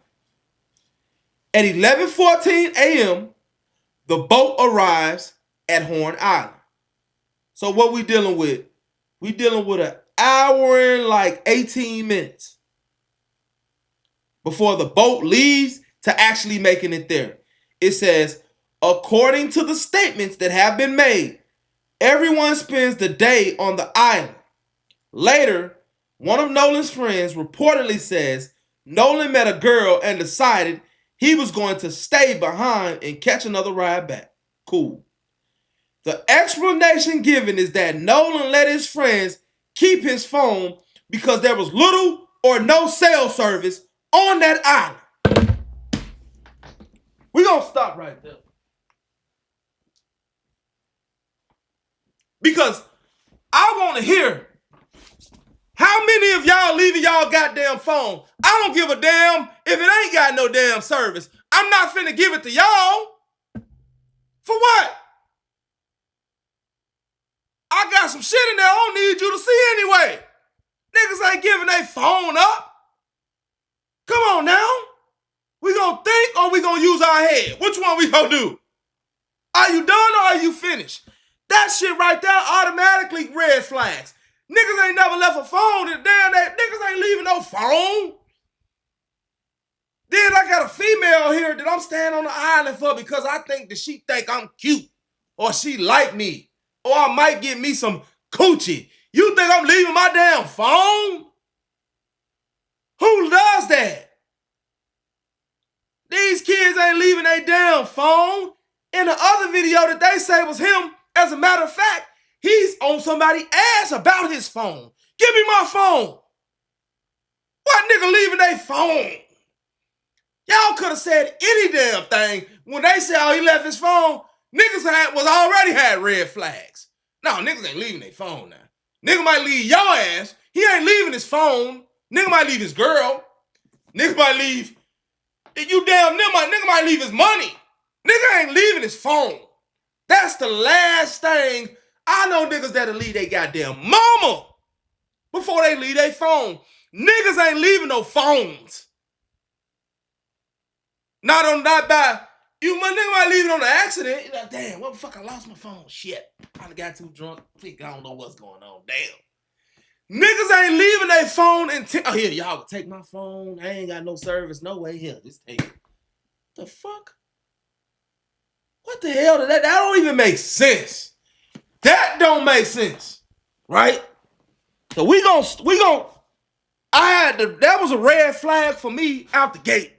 At 11:14 a.m., the boat arrives at Horn Island. So what we dealing with? We dealing with an hour and like 18 minutes before the boat leaves to actually making it there. It says, according to the statements that have been made, everyone spends the day on the island. Later, one of Nolan's friends reportedly says Nolan met a girl and decided he was going to stay behind and catch another ride back. Cool. The explanation given is that Nolan let his friends keep his phone because there was little or no cell service on that island. We're going to stop right there. Because I want to hear how many of y'all leaving y'all goddamn phone. I don't give a damn if it ain't got no damn service. I'm not finna give it to y'all. For what? I got some shit in there I don't need you to see anyway. Niggas ain't giving their phone up. Come on now. We gonna think or we gonna use our head? Which one we gonna do? Are you done or are you finished? That shit right there automatically red flags. Niggas ain't never left a phone. Damn, that niggas ain't leaving no phone. Then I got a female here that I'm staying on the island for because I think that she think I'm cute or she like me or I might get me some coochie. You think I'm leaving my damn phone? Who does that? These kids ain't leaving their damn phone. In the other video that they say was him, as a matter of fact, he's on somebody's ass about his phone. Give me my phone. What nigga leaving their phone? Y'all could have said any damn thing when they said, oh, he left his phone. Niggas already had red flags. No, niggas ain't leaving their phone now. Nigga might leave your ass. He ain't leaving his phone. Nigga might leave his girl. Nigga might leave. You damn nigga might leave his money. Nigga ain't leaving his phone. That's the last thing. I know niggas that'll leave their goddamn mama before they leave their phone. Niggas ain't leaving no phones. Not by you. My nigga might leave it on the accident. You're like, damn, what the fuck? I lost my phone. Shit, I got too drunk. I don't know what's going on. Damn, niggas ain't leaving their phone until oh here y'all take my phone. I ain't got no service. No way here. Just take it. The fuck? What the hell did that? That don't even make sense. That don't make sense, right? So we gon' that was a red flag for me out the gate.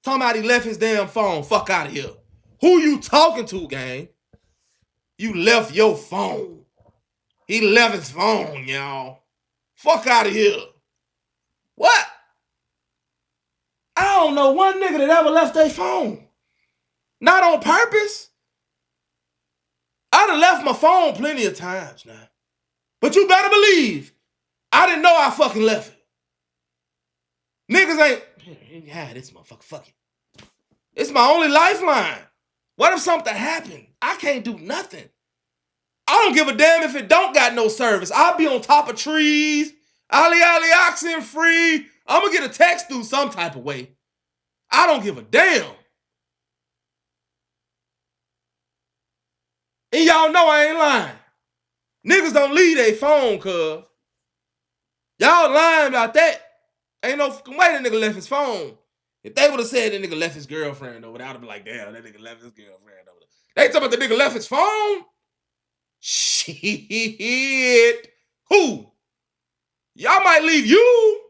Talking about he left his damn phone. Fuck out of here. Who you talking to, gang? You left your phone. He left his phone, y'all. Fuck out of here. What? I don't know one nigga that ever left their phone. Not on purpose. I done left my phone plenty of times now. But you better believe, I didn't know I fucking left it. Niggas ain't, yeah, this motherfucker, fuck it. It's my only lifeline. What if something happened? I can't do nothing. I don't give a damn if it don't got no service. I'll be on top of trees, ollie oxen free. I'm gonna get a text through some type of way. I don't give a damn. And y'all know I ain't lying. Niggas don't leave their phone, cuz. Y'all lying about that. Ain't no fucking way that nigga left his phone. If they would have said that nigga left his girlfriend over there, I'd have been like, damn, that nigga left his girlfriend over there. They talking about the nigga left his phone? Shit. Who? Y'all might leave you.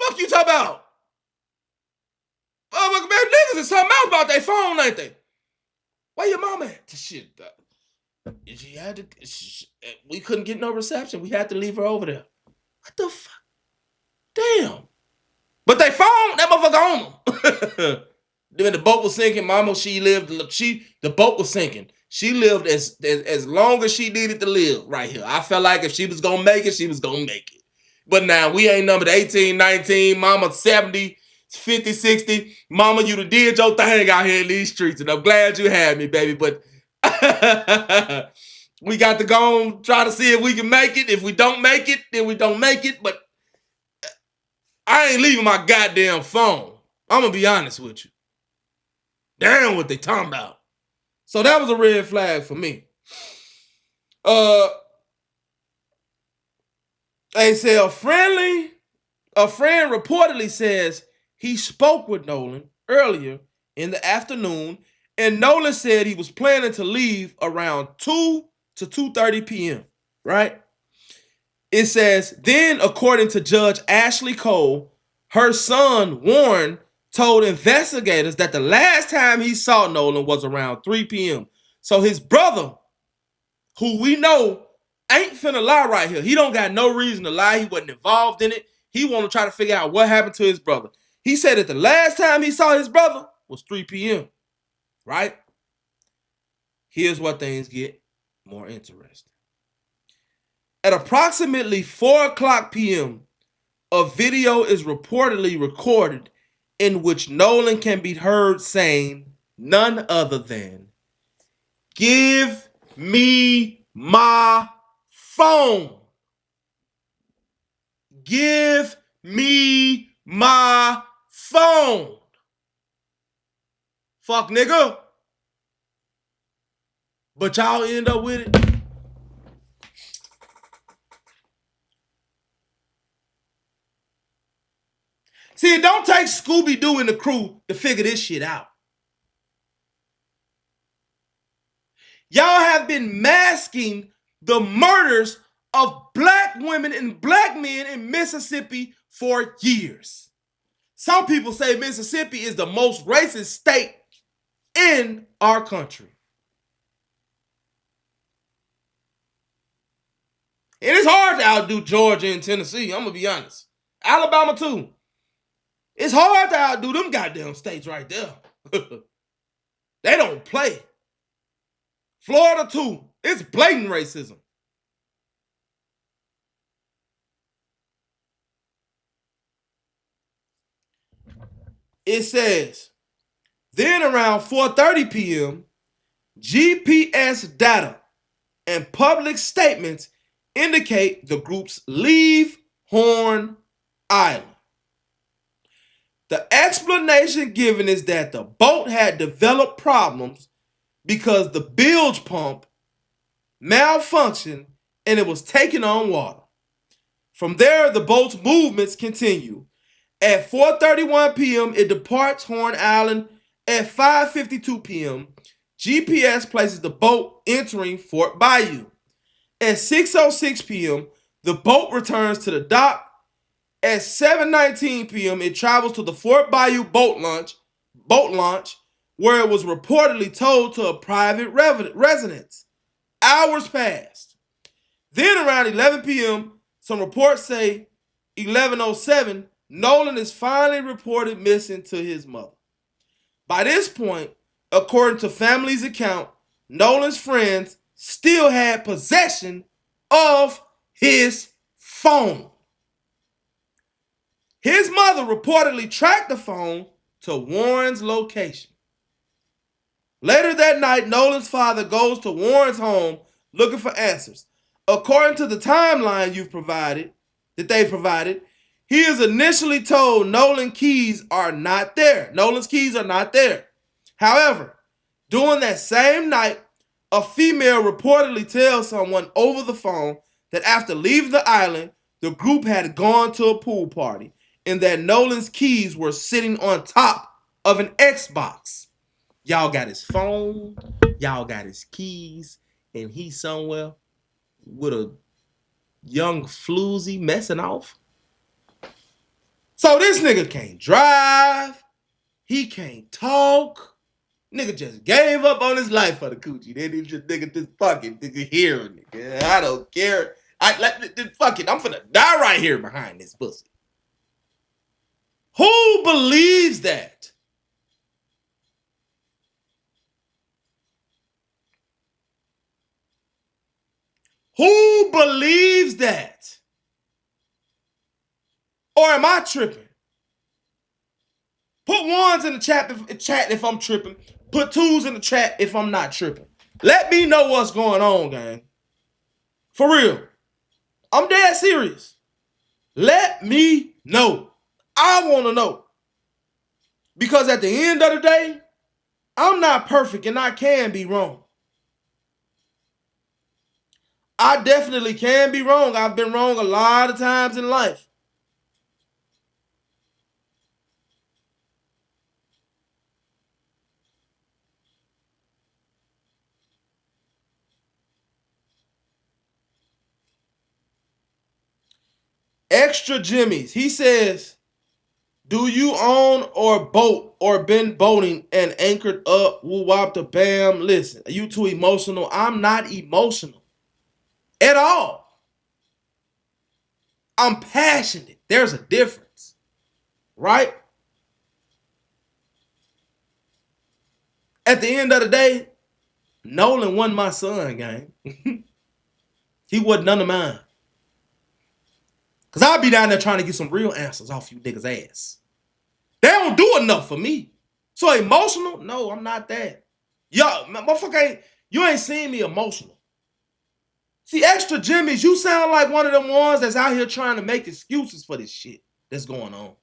Fuck you talking about? Oh, man, niggas is something else about their phone, ain't they? Where your mom at? Shit. She had to. We couldn't get no reception. We had to leave her over there. What the fuck? Damn. But they phone, that motherfucker on them. When the boat was sinking, mama, the boat was sinking. She lived as long as she needed to live right here. I felt like if she was gonna make it, she was gonna make it. But now we ain't numbered 18, 19, mama 70, 50, 60. Mama, you done did your thing out here in these streets, and I'm glad you had me, baby. But we got to go and try to see if we can make it. If we don't make it, then we don't make it. But I ain't leaving my goddamn phone. I'm gonna be honest with you. Damn what they talking about. So that was a red flag for me. They say a friend reportedly says he spoke with Nolan earlier in the afternoon, and Nolan said he was planning to leave around 2 to 2:30 p.m., right? It says, then, according to Judge Ashley Cole, her son, Warren, told investigators that the last time he saw Nolan was around 3 p.m. So his brother, who we know ain't finna lie right here. He don't got no reason to lie. He wasn't involved in it. He want to try to figure out what happened to his brother. He said that the last time he saw his brother was 3 p.m., right? Here's what things get more interesting. At approximately 4 o'clock p.m., a video is reportedly recorded in which Nolan can be heard saying none other than, "Give me my phone. Give me my phone. Fuck nigga." But y'all end up with it. See, it don't take Scooby-Doo and the crew to figure this shit out. Y'all have been masking the murders of black women and black men in Mississippi for years. Some people say Mississippi is the most racist state in our country. And it's hard to outdo Georgia and Tennessee, I'm going to be honest. Alabama too. It's hard to outdo them goddamn states right there. They don't play. Florida too. It's blatant racism. It says, then around 4:30 p.m., GPS data and public statements indicate the groups leave Horn Island. The explanation given is that the boat had developed problems because the bilge pump malfunctioned and it was taking on water. From there, the boat's movements continue. At 4:31 p.m., it departs Horn Island. At 5:52 p.m., GPS places the boat entering Fort Bayou. At 6:06 p.m., the boat returns to the dock. At 7:19 p.m., it travels to the Fort Bayou boat launch, where it was reportedly towed to a private residence. Hours passed. Then around 11 p.m., some reports say 11:07, Nolan is finally reported missing to his mother. By this point, according to family's account, Nolan's friends still had possession of his phone. His mother reportedly tracked the phone to Warren's location. Later that night, Nolan's father goes to Warren's home looking for answers. According to the timeline they provided, he is initially told Nolan's keys are not there. However, during that same night, a female reportedly tells someone over the phone that after leaving the island, the group had gone to a pool party and that Nolan's keys were sitting on top of an Xbox. Y'all got his phone, y'all got his keys, and he's somewhere with a young floozy messing off. So this nigga can't drive, he can't talk. Nigga just gave up on his life for the coochie. Then he just this fucking nigga here, nigga. I don't care. Fuck it. I'm finna die right here behind this pussy. Who believes that? Who believes that? Or am I tripping? Put ones in the chat if I'm tripping. Put twos in the chat if I'm not tripping. Let me know what's going on, gang. For real. I'm dead serious. Let me know. I want to know. Because at the end of the day, I'm not perfect and I can be wrong. I definitely can be wrong. I've been wrong a lot of times in life. Extra Jimmy's. He says, do you own or boat or been boating and anchored up? Woo wop the bam. Listen, are you too emotional? I'm not emotional at all. I'm passionate. There's a difference, right? At the end of the day, Nolan wasn't my son, gang. He wasn't none of mine. Because I'll be down there trying to get some real answers off you niggas' ass. They don't do enough for me. So emotional? No, I'm not that. Yo, motherfucker, you ain't seen me emotional. See, Extra Jimmy's, you sound like one of them ones that's out here trying to make excuses for this shit that's going on.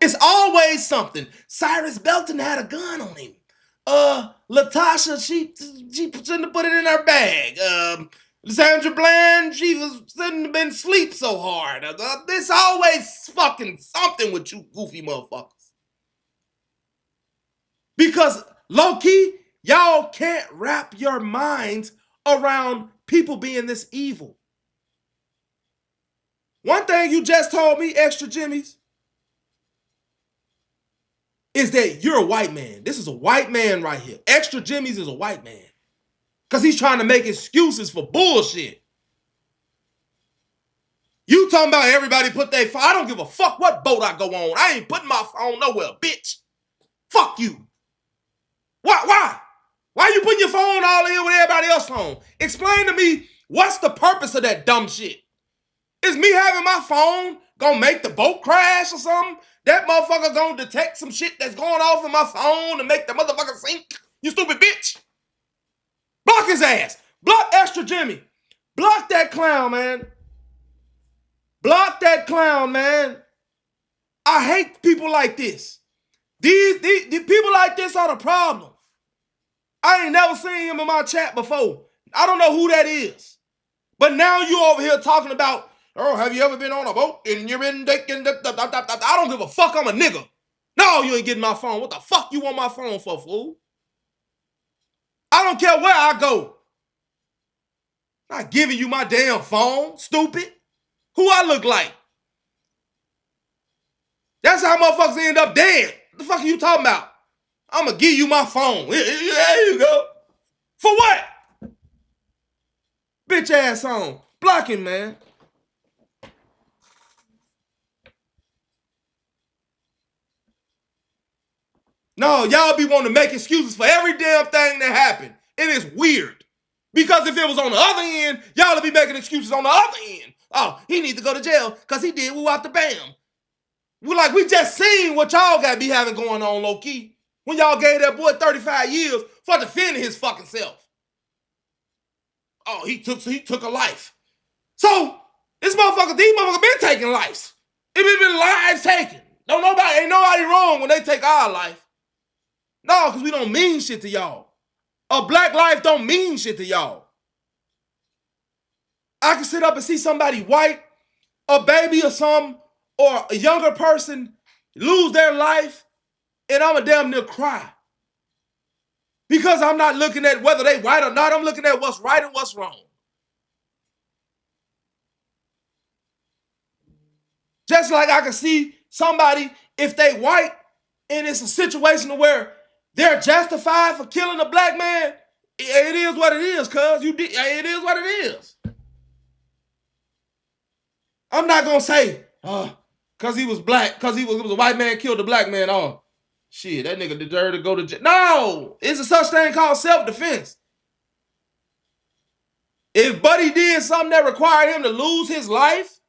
It's always something. Cyrus Belton had a gun on him. Latasha, she shouldn't have put it in her bag. Sandra Bland, she shouldn't have been asleep so hard. There's always fucking something with you goofy motherfuckers. Because low-key, y'all can't wrap your minds around people being this evil. One thing you just told me, Extra Jimmy's, is that you're a white man. This is a white man right here. Extra Jimmy's is a white man. Because he's trying to make excuses for bullshit. You talking about everybody put their phone. I don't give a fuck what boat I go on. I ain't putting my phone nowhere, bitch. Fuck you. Why? Why you putting your phone all in with everybody else's phone? Explain to me what's the purpose of that dumb shit. Is me having my phone gonna make the boat crash or something? That motherfucker gonna detect some shit that's going off in my phone and make the motherfucker sink? You stupid bitch. Block his ass. Block Extra Jimmy. Block that clown, man. Block that clown, man. I hate people like this. These people like this are the problem. I ain't never seen him in my chat before. I don't know who that is. But now you over here talking about, oh, have you ever been on a boat and you've been taking I don't give a fuck, I'm a nigga. No, you ain't getting my phone. What the fuck you want my phone for, fool? I don't care where I go. I'm not giving you my damn phone, stupid. Who I look like? That's how motherfuckers end up dead. What the fuck are you talking about? I'm going to give you my phone. There you go. For what? Bitch ass on. Block him, man. No, y'all be wanting to make excuses for every damn thing that happened. It is weird. Because if it was on the other end, y'all would be making excuses on the other end. Oh, he needs to go to jail because he did woo out the bam. We just seen what y'all got to be having going on low-key when y'all gave that boy 35 years for defending his fucking self. Oh, he took a life. So, these motherfuckers been taking lives. It been lives taken. Ain't nobody wrong when they take our life. No, because we don't mean shit to y'all. A black life don't mean shit to y'all. I can sit up and see somebody white, a baby or something, or a younger person lose their life, and I'm a damn near cry. Because I'm not looking at whether they white or not. I'm looking at what's right and what's wrong. Just like I can see somebody, if they white, and it's a situation where they're justified for killing a black man, it is what it is, cuz. It is what it is. I'm not going to say, because he was black, because it was a white man killed a black man. Oh, shit, that nigga deserved to go to jail. No, it's a such thing called self-defense. If Buddy did something that required him to lose his life,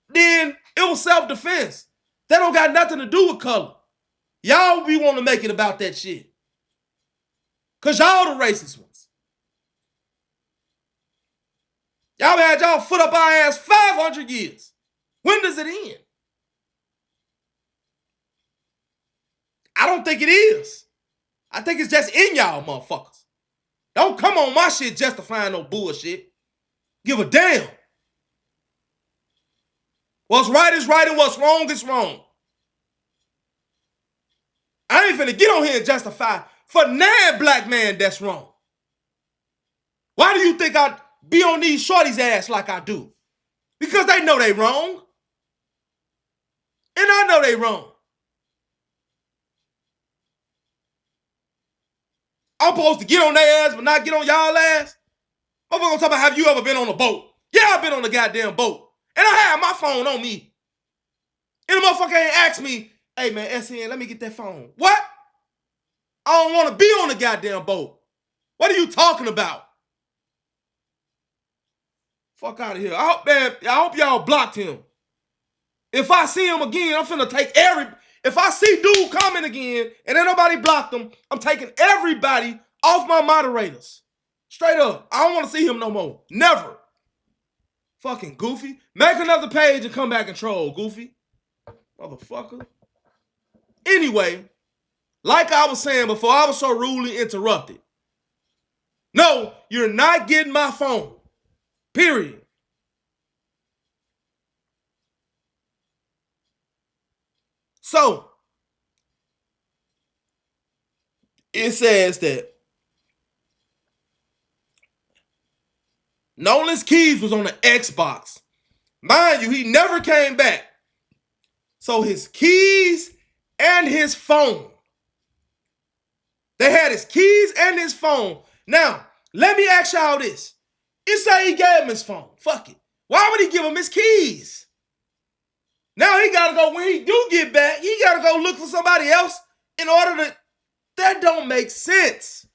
then it was self-defense. That don't got nothing to do with color. Y'all be wanting to make it about that shit. Because y'all the racist ones. Y'all had y'all foot up our ass 500 years. When does it end? I don't think it is. I think it's just in y'all motherfuckers. Don't come on my shit justifying no bullshit. Give a damn. What's right is right and what's wrong is wrong. I ain't finna get on here and justify for non-black man that's wrong. Why do you think I be on these shorties' ass like I do? Because they know they wrong. And I know they wrong. I'm supposed to get on their ass but not get on y'all ass? Motherfucker gonna talk about, have you ever been on a boat? Yeah, I've been on a goddamn boat. And I have my phone on me. And the motherfucker ain't asked me, hey man, SN, let me get that phone. What? I don't want to be on the goddamn boat. What are you talking about? Fuck out of here. I hope y'all blocked him. If I see him again, I'm finna take if I see dude coming again and ain't nobody blocked him, I'm taking everybody off my moderators. Straight up. I don't want to see him no more. Never. Fucking goofy. Make another page and come back and troll, goofy. Motherfucker. Anyway, like I was saying before, I was so rudely interrupted. No, you're not getting my phone. Period. So, it says that Nolan's keys was on the Xbox. Mind you, he never came back. So his keys and his phone. They had his keys and his phone. Now, let me ask y'all this. You say he gave him his phone. Fuck it. Why would he give him his keys? Now he got to go, when he do get back, he got to go look for somebody else in order to... That don't make sense.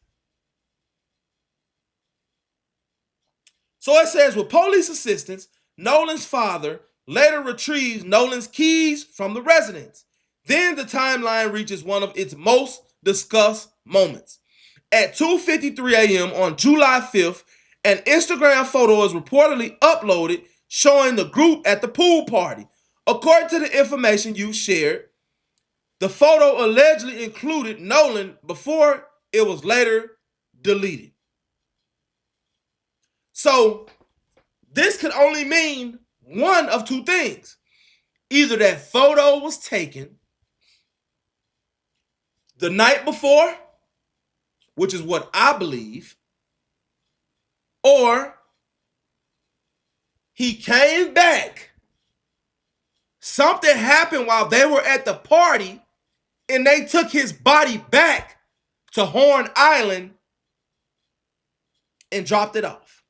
So it says, with police assistance, Nolan's father later retrieves Nolan's keys from the residence. Then the timeline reaches one of its most discussed moments. At 2:53 a.m. on July 5th, an Instagram photo is reportedly uploaded showing the group at the pool party. According to the information you shared, the photo allegedly included Nolan before it was later deleted. So, this could only mean one of two things. Either that photo was taken the night before, which is what I believe, or he came back something happened while they were at the party and they took his body back to Horn Island and dropped it off.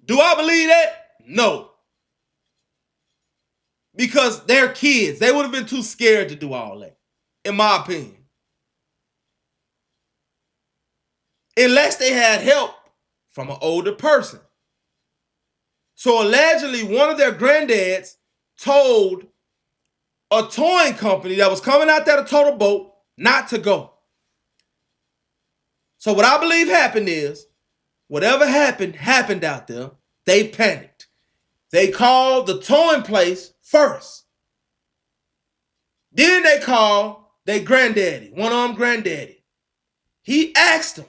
Do I believe that? No. Because they're kids. They would have been too scared to do all that, in my opinion. Unless they had help from an older person. So allegedly, one of their granddads told a towing company that was coming out there to tow the boat not to go. So what I believe happened is, whatever happened out there. They panicked. They called the towing place first. Then they called their granddaddy, one-armed granddaddy. He asked them,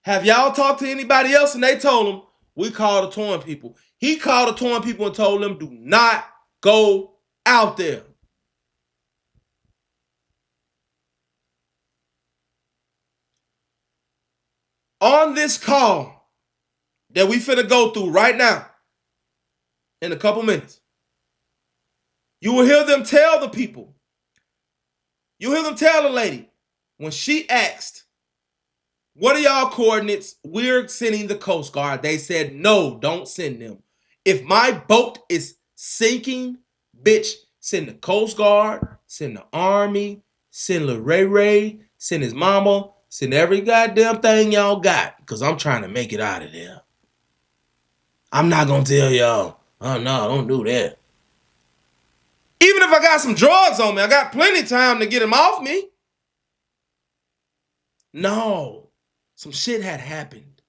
have y'all talked to anybody else? And they told him, we called the towing people. He called the towing people and told them, do not go out there. On this call that we finna go through right now, in a couple minutes, you will hear them tell the people, you hear them tell the lady, when she asked, what are y'all coordinates? We're sending the Coast Guard. They said, no, don't send them. If my boat is sinking, bitch, send the Coast Guard, send the Army, send Lil Ray Ray, send his mama, send every goddamn thing y'all got, because I'm trying to make it out of there. I'm not going to tell y'all, oh no, don't do that. Even if I got some drugs on me, I got plenty of time to get them off me. No. Some shit had happened.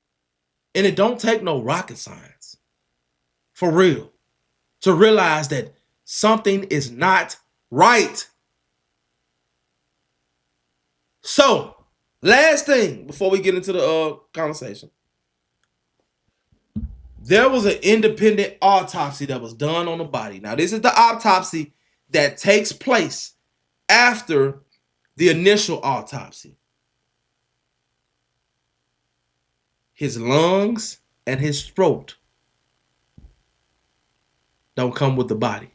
And it don't take no rocket science, for real, to realize that something is not right. So, last thing before we get into the conversation. There was an independent autopsy that was done on the body. Now, this is the autopsy that takes place after the initial autopsy. His lungs and his throat don't come with the body.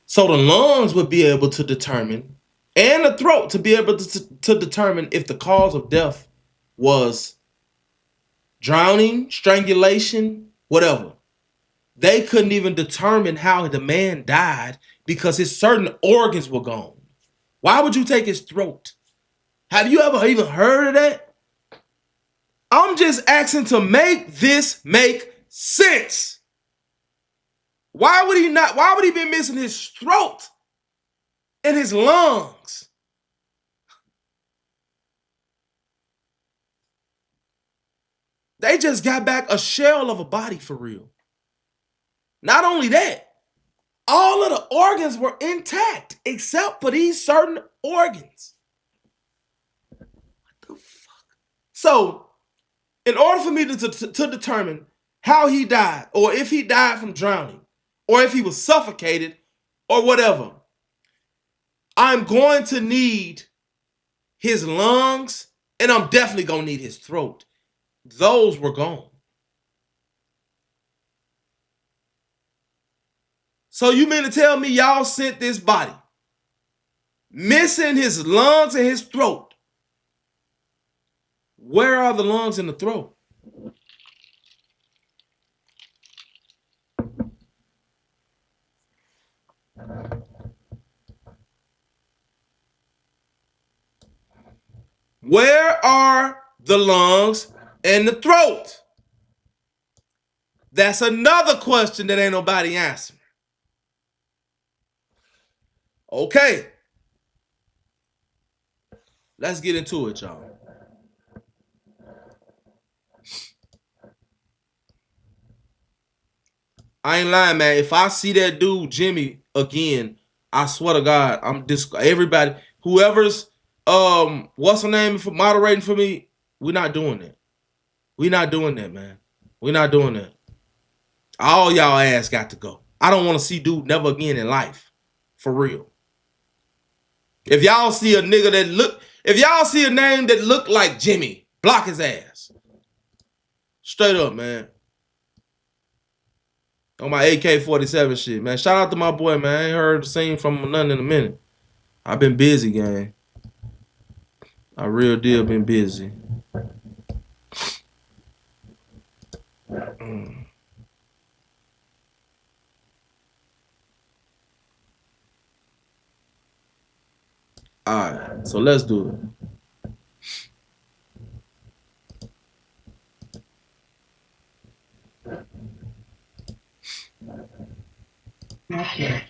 So the lungs would be able to determine, and the throat to be able to determine if the cause of death was drowning, strangulation, whatever. They couldn't even determine how the man died because his certain organs were gone. Why would you take his throat? Have you ever even heard of that? I'm just asking to make this make sense. Why would he be missing his throat and his lungs? They just got back a shell of a body for real. Not only that, all of the organs were intact except for these certain organs. What the fuck? So, in order for me to determine how he died, or if he died from drowning, or if he was suffocated, or whatever, I'm going to need his lungs, and I'm definitely going to need his throat. Those were gone. So you mean to tell me y'all sent this body missing his lungs and his throat? Where are the lungs and the throat? Where are the lungs and the throat? That's another question that ain't nobody answering. Okay. Let's get into it, y'all. I ain't lying, man. If I see that dude, Jimmy, again, I swear to God, everybody, whoever's, what's her name for moderating for me, we're not doing that. We're not doing that, man. We're not doing that. All y'all ass got to go. I don't want to see dude never again in life. For real. If y'all see a nigga that if y'all see a name that look like Jimmy, block his ass. Straight up, man. On my AK-47 shit, man. Shout out to my boy, man. I ain't heard the scene from him nothing in a minute. I've been busy, gang. I real deal been busy. Alright, so let's do it. Okay.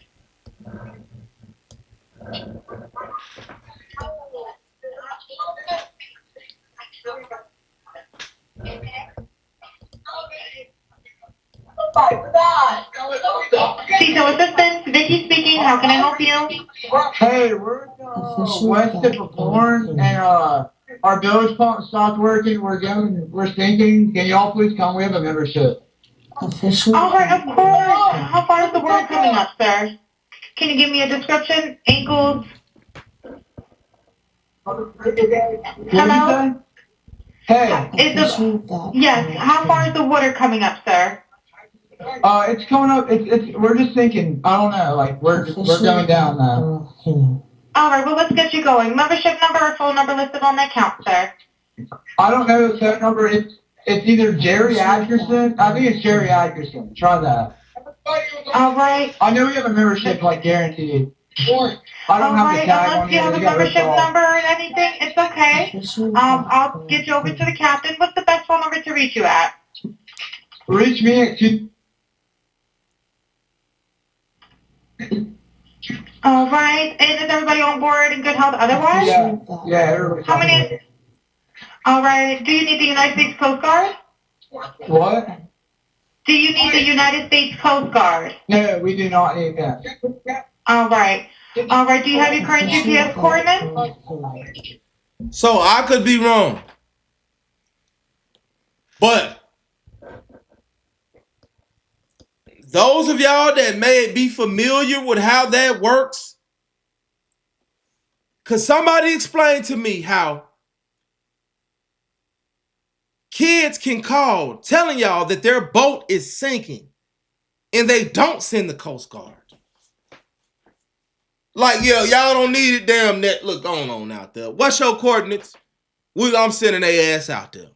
Cecil Assistance, Vicky speaking. How can I help you? Hey, we're west of Bourne, and our bilge pump stopped working. We're sinking. Can y'all please come? We have a membership. All right, of course. How far is the water coming up, sir? Can you give me a description? Ankles? Hello? Hey, Yes. How far is the water coming up, sir? it's coming up. We're just sinking. I don't know. Like we're going down now. All right, well, let's get you going. Membership number or phone number listed on that account, sir? I don't know the phone number. It's either Jerry Atkinson. I think it's Jerry Atkinson. Try that. All right. I know we have a membership, like guaranteed. I don't All have the right, tag unless on you here. have a membership number or anything, it's okay. I'll get you over to the captain. What's the best phone number to reach you at? Reach me at 2. All right, and is everybody on board in good health otherwise? Yeah, everybody's How on many? board. All right, do you need the United States Coast Guard? What? Do you need the United States Coast Guard? No, we do not need that. All right. All right, do you have your current GPS coordinates? So I could be wrong. But those of y'all that may be familiar with how that works, could somebody explain to me how kids can call telling y'all that their boat is sinking and they don't send the Coast Guard? Like, yeah, y'all don't need it, damn net. Look, going on out there. What's your coordinates? I'm sending their ass out there.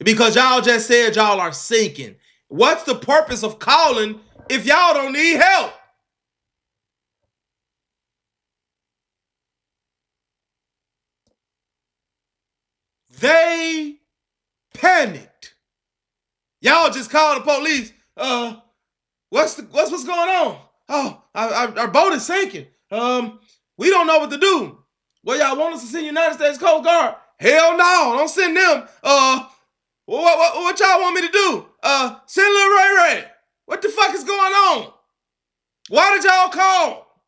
Because y'all just said y'all are sinking. What's the purpose of calling if y'all don't need help? They panicked. Y'all just called the police. What's going on? Oh, our boat is sinking. We don't know what to do. Well, y'all want us to send United States Coast Guard? Hell no, don't send them. What y'all want me to do? Send Lil Ray Ray. What the fuck is going on? Why did y'all call?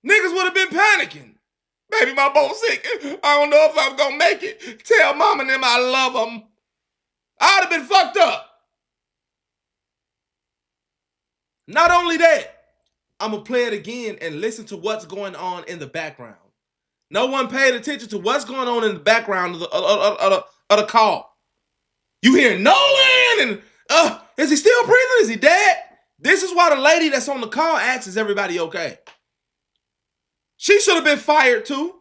Niggas would have been panicking. Baby, my boat's sinking. I don't know if I'm gonna make it. Tell mom and them I love them. I would have been fucked up. Not only that, I'm gonna play it again and listen to what's going on in the background. No one paid attention to what's going on in the background of the call. You hear Nolan and is he still breathing? Is he dead? This is why the lady that's on the call asks, is everybody okay? She should have been fired too.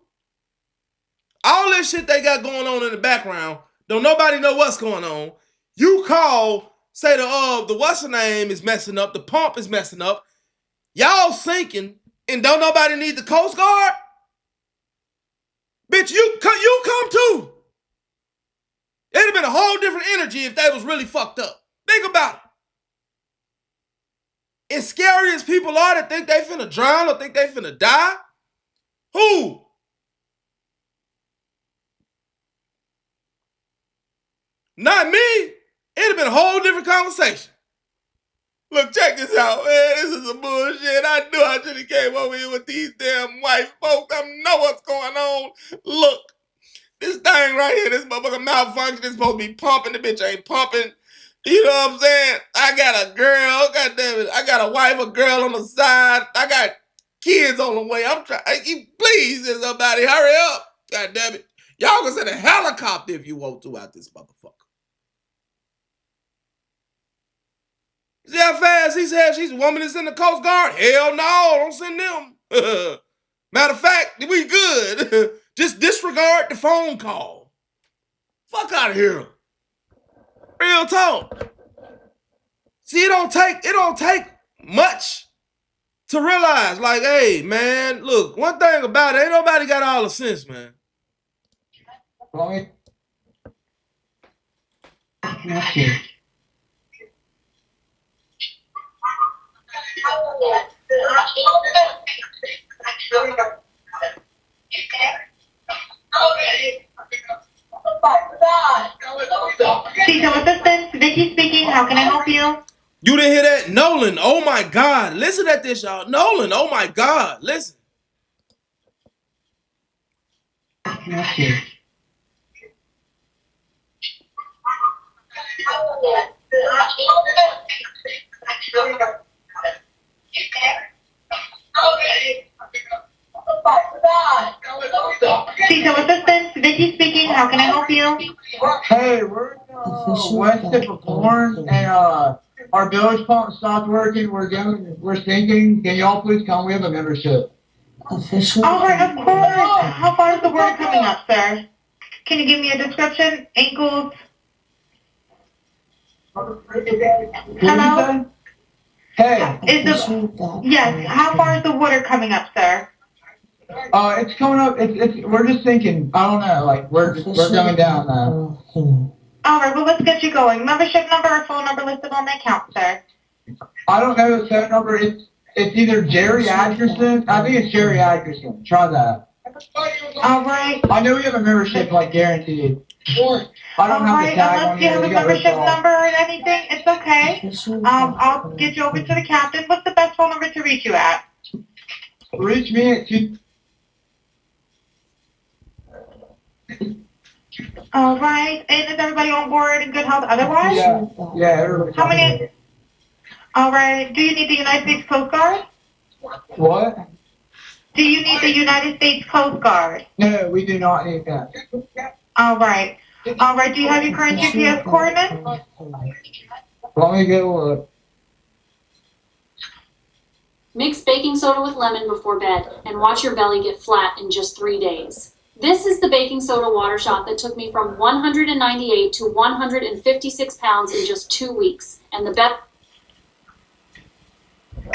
All this shit they got going on in the background, don't nobody know what's going on. You call, say the what's her name is messing up, the pump is messing up. Y'all sinking, and don't nobody need the Coast Guard? Bitch, you come too. It'd have been a whole different energy if they was really fucked up. Think about it. As scary as people are that think they finna drown or think they finna die, who? Not me. It'd have been a whole different conversation. Look, check this out, man. This is some bullshit. I knew I should have came over here with these damn white folks. I know what's going on. Look, this thing right here, this motherfucker malfunction is supposed to be pumping. The bitch ain't pumping. You know what I'm saying? I got a girl. God damn it. I got a wife, a girl on the side. I got kids on the way. I'm trying. Please, somebody hurry up. God damn it. Y'all can send a helicopter if you want to out this motherfucker. See how fast he said she's a woman that's in the Coast Guard? Hell no, don't send them. Matter of fact, we good. Just disregard the phone call. Fuck out of here. Real talk. See, it don't take much to realize, like, hey, man, look, one thing about it, ain't nobody got all the sense, man. Right. Detail assistance, Vicky speaking. How can I help you? You didn't hear that? Nolan, oh my God. Listen at this, y'all. Nolan, oh my God. Listen. Detail assistance, Vicky speaking. How can I help you? Hey, we're west of Corn, and our bilge pump stopped working. We're sinking. Can y'all please come? We have a membership. All right, of course. How far is the water coming up, sir? Can you give me a description? Ankles? Hello? Hey. Yes. How far is the water coming up, sir? It's coming up. We're just sinking. I don't know. Like we're going down now. All right. Well, let's get you going. Membership number or phone number listed on the account, sir. I don't know the phone number. It's either Jerry Atkerson. I think it's Jerry Atkerson. Try that. All right. I know we have a membership, like guaranteed. I don't have the tag on Unless you have here. a membership number or anything, it's okay. I'll get you over to the captain. What's the best phone number to reach you at? Reach me at 2. All right. And is everybody on board in good health otherwise? Yeah, everybody. How many? All right. Do you need the United States Coast Guard? What? Do you need the United States Coast Guard? No, we do not need that. All right. All right. Do you have your current GPS coordinates? Let me get a look. Mix baking soda with lemon before bed and watch your belly get flat in just 3 days. This is the baking soda water shot that took me from 198 to 156 pounds in just 2 weeks. And the best...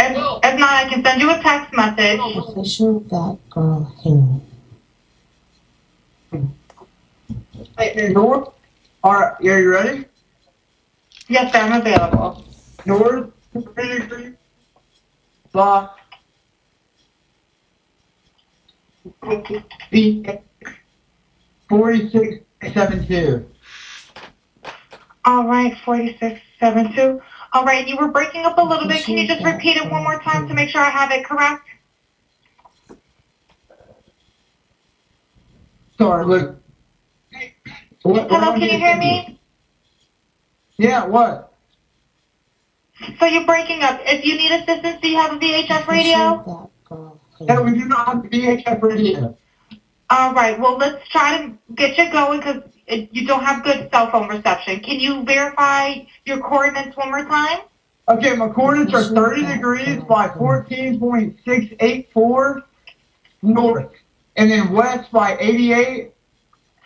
If not, I can send you a text message. Hey, North? Alright, are you ready? Yes, sir, I'm available. North, 4672. All right, 4672. All right, you were breaking up a little bit. Can you just repeat it one more time to make sure I have it correct? Sorry, look. Hello, can you hear me? Yeah, what? So you're breaking up. If you need assistance, do you have a VHF radio? No, we do not have the VHF radio. All right, well, let's try to get you going because you don't have good cell phone reception. Can you verify your coordinates one more time? Okay, my coordinates are 30 degrees by 14.684 north, and then west by 88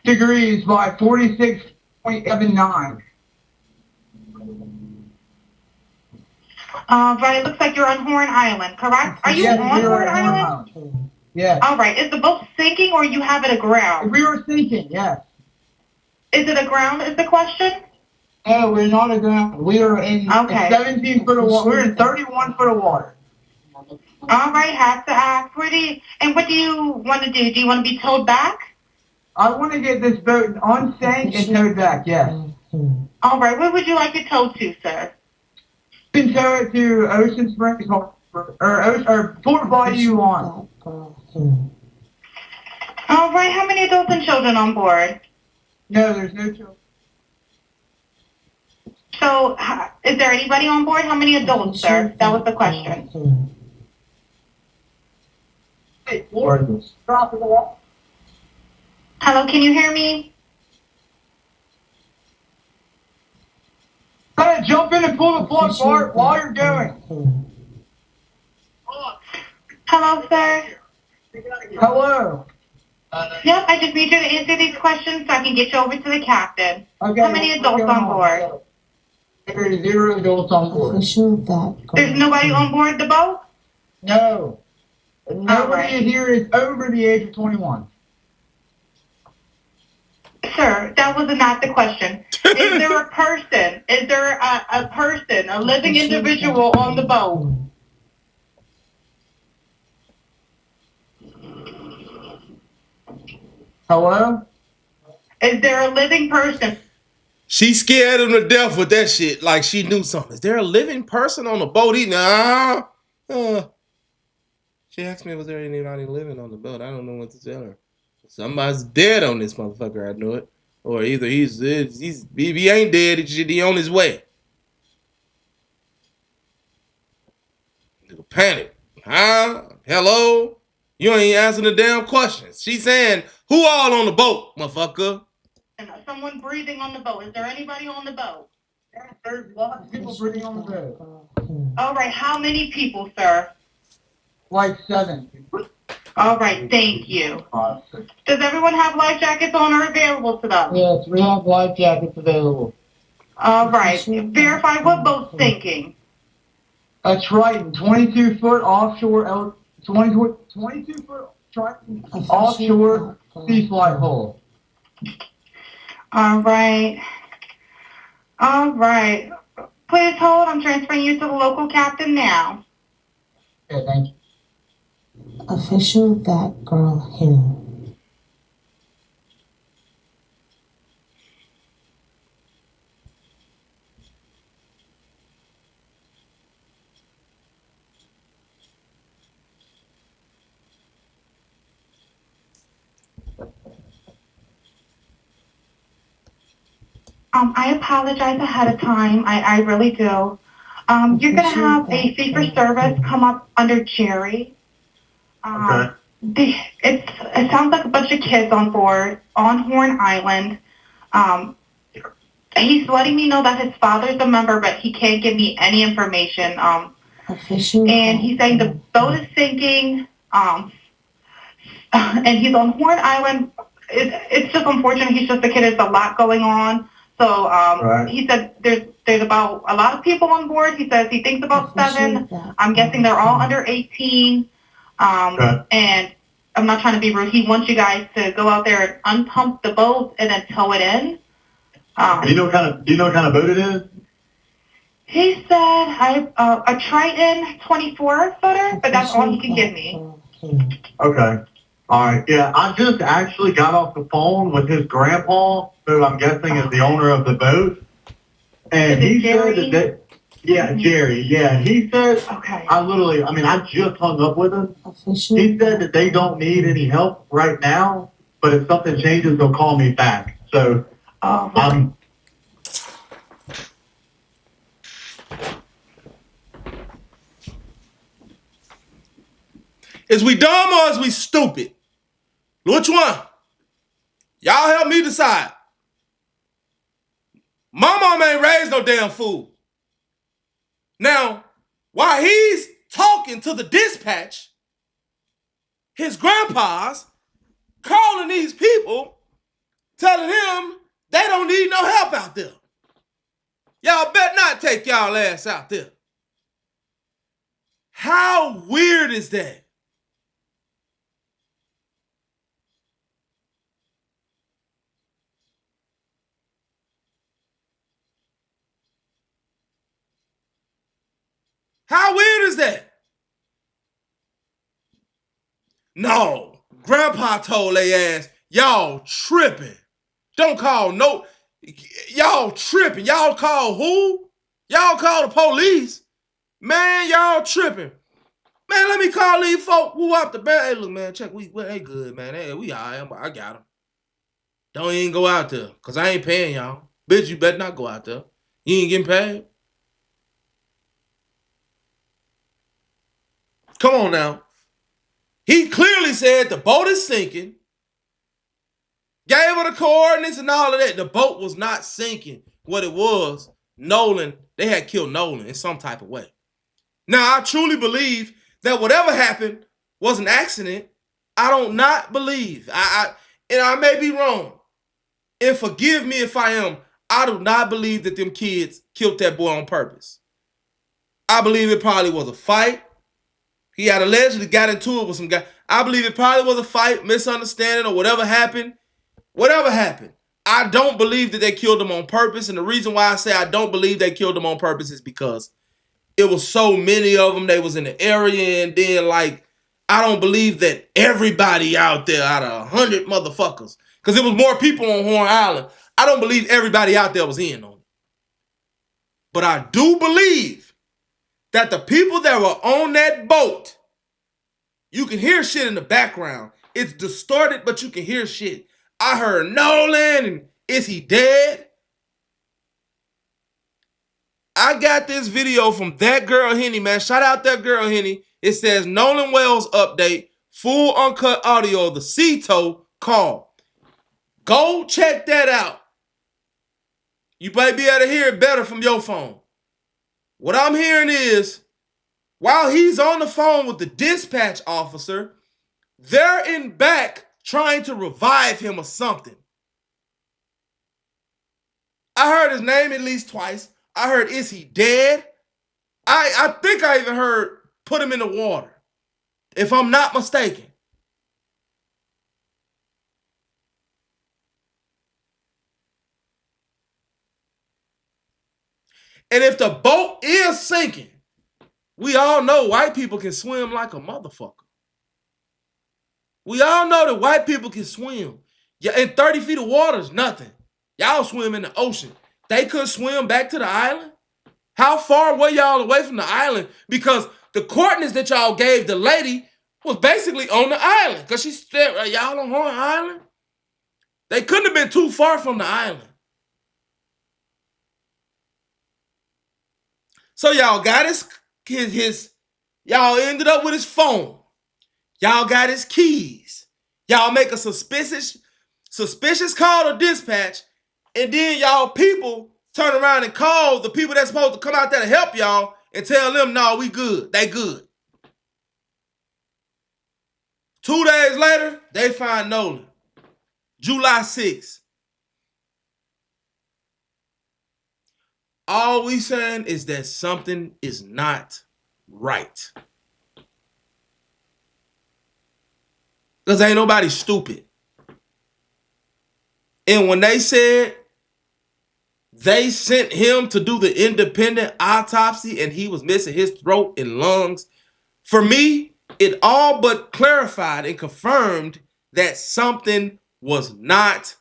degrees by 46.79. Right, it looks like you're on Horn Island, correct? Are you Yes, on we are Horn on Island? Yes. All right, is the boat sinking or you have it aground? We were sinking, yes. Is it aground is the question? No, we're not aground. We are in 17 foot of water. We're in 31 foot of water. All right, have to ask. What do you want to do? Do you want to be towed back? I want to get this boat unsank and towed back, yes. All right, where would you like it towed to, sir? You can tow it to Ocean Springs or Fort Bayou on. All right, how many adults and children on board? No, there's no children. So, is there anybody on board? How many adults, sir? That was the question. Hey, Florida, drop in the water. Hello, can you hear me? Go ahead, jump in and pull the plug, Bart, while you're doing. Hello, sir. Hello. Yep, I just need you to answer these questions so I can get you over to the captain. Okay, How many adults on board? There are 0 adults on board. There's nobody on board the boat? No. Nobody here is over the age of 21. Sir, that was not the question. Is there a person? Is there a person, a living individual on the boat? Hello? Is there a living person? She scared him to death with that shit, like she knew something. Is there a living person on the boat? Nah. She asked me, was there anybody living on the boat? I don't know what to tell her. Somebody's dead on this motherfucker, I know it. Or either he ain't dead, he on his way. Nigga panic. Huh? Hello? You ain't answering the damn questions. She saying, who all on the boat, motherfucker? Someone breathing on the boat. Is there anybody on the boat? There's lots of people breathing on the boat. All right, how many people, sir? Like 7. All right, thank you. Does everyone have life jackets on or available to them? Yes, we have life jackets available. All right, verify what boat's sinking. A Triton, 22-foot offshore, 22-foot Triton offshore sea flight hull. All right. All right. Please hold. I'm transferring you to the local captain now. Okay, thank you. Official that girl him. I apologize ahead of time. I really do. You're gonna have a fee for service come up under Jerry. Okay. It sounds like a bunch of kids on board on Horn Island. He's letting me know that his father's a member, but he can't give me any information. And he's saying the boat is sinking. And he's on Horn Island. It's just unfortunate. He's just a kid. There's a lot going on. So Right. he said there's about a lot of people on board. He says he thinks about 7. I'm guessing they're all under 18. Okay. And I'm not trying to be rude. He wants you guys to go out there and unpump the boat and then tow it in. Do you know what kind of boat it is? He said a Triton 24-footer, but that's all he can give me. Okay. All right. Yeah, I just actually got off the phone with his grandpa, who I'm guessing is the owner of the boat. And he said that yeah, Jerry. Yeah, he said, Okay. I just hung up with him. He said that they don't need any help right now, but if something changes, they'll call me back. So, Is we dumb or is we stupid? Which one? Y'all help me decide. My mom ain't raised no damn fool. Now, while he's talking to the dispatch, his grandpa's calling these people, telling him they don't need no help out there. Y'all better not take y'all ass out there. How weird is that? How weird is that? No, Grandpa told they ass, y'all tripping. Don't call no, y'all tripping. Y'all call who? Y'all call the police. Man, y'all tripping. Man, let me call these folk who up the bed. Hey, look, man, check, they good, man. Hey, we all right, I got them. Don't even go out there, because I ain't paying y'all. Bitch, you better not go out there. You ain't getting paid. Come on now. He clearly said the boat is sinking. Gave her the coordinates and all of that. The boat was not sinking. What it was, Nolan, they had killed Nolan in some type of way. Now, I truly believe that whatever happened was an accident. I don't not believe. And I may be wrong. And forgive me if I am. I do not believe that them kids killed that boy on purpose. I believe it probably was a fight. He had allegedly got into it with some guy. I believe it probably was a fight, misunderstanding, or whatever happened. Whatever happened. I don't believe that they killed him on purpose. And the reason why I say I don't believe they killed him on purpose is because it was so many of them. They was in the area. And then, like, I don't believe that everybody out there out of 100 motherfuckers, because it was more people on Horn Island, I don't believe everybody out there was in on it. But I do believe that the people that were on that boat, you can hear shit in the background. It's distorted, but you can hear shit. I heard Nolan, and is he dead? I got this video from That Girl Henny, man. Shout out That Girl Henny. It says Nolan Wells update, full uncut audio of the Ceto call. Go check that out. You might be able to hear it better from your phone. What I'm hearing is, while he's on the phone with the dispatch officer, they're in back trying to revive him or something. I heard his name at least twice. I heard, is he dead? I think I even heard, put him in the water, if I'm not mistaken. And if the boat is sinking, we all know white people can swim like a motherfucker. We all know that white people can swim. Yeah, and 30 feet of water is nothing. Y'all swim in the ocean. They could swim back to the island? How far were y'all away from the island? Because the coordinates that y'all gave the lady was basically on the island. Because she said, y'all on Horn Island? They couldn't have been too far from the island. So y'all got his y'all ended up with his phone. Y'all got his keys. Y'all make a suspicious call to dispatch, and then y'all people turn around and call the people that's supposed to come out there to help y'all and tell them, no, we good. They good. 2 days later, they find Nolan. July 6th. All we saying is that something is not right. Because ain't nobody stupid. And when they said they sent him to do the independent autopsy and he was missing his throat and lungs, for me, it all but clarified and confirmed that something was not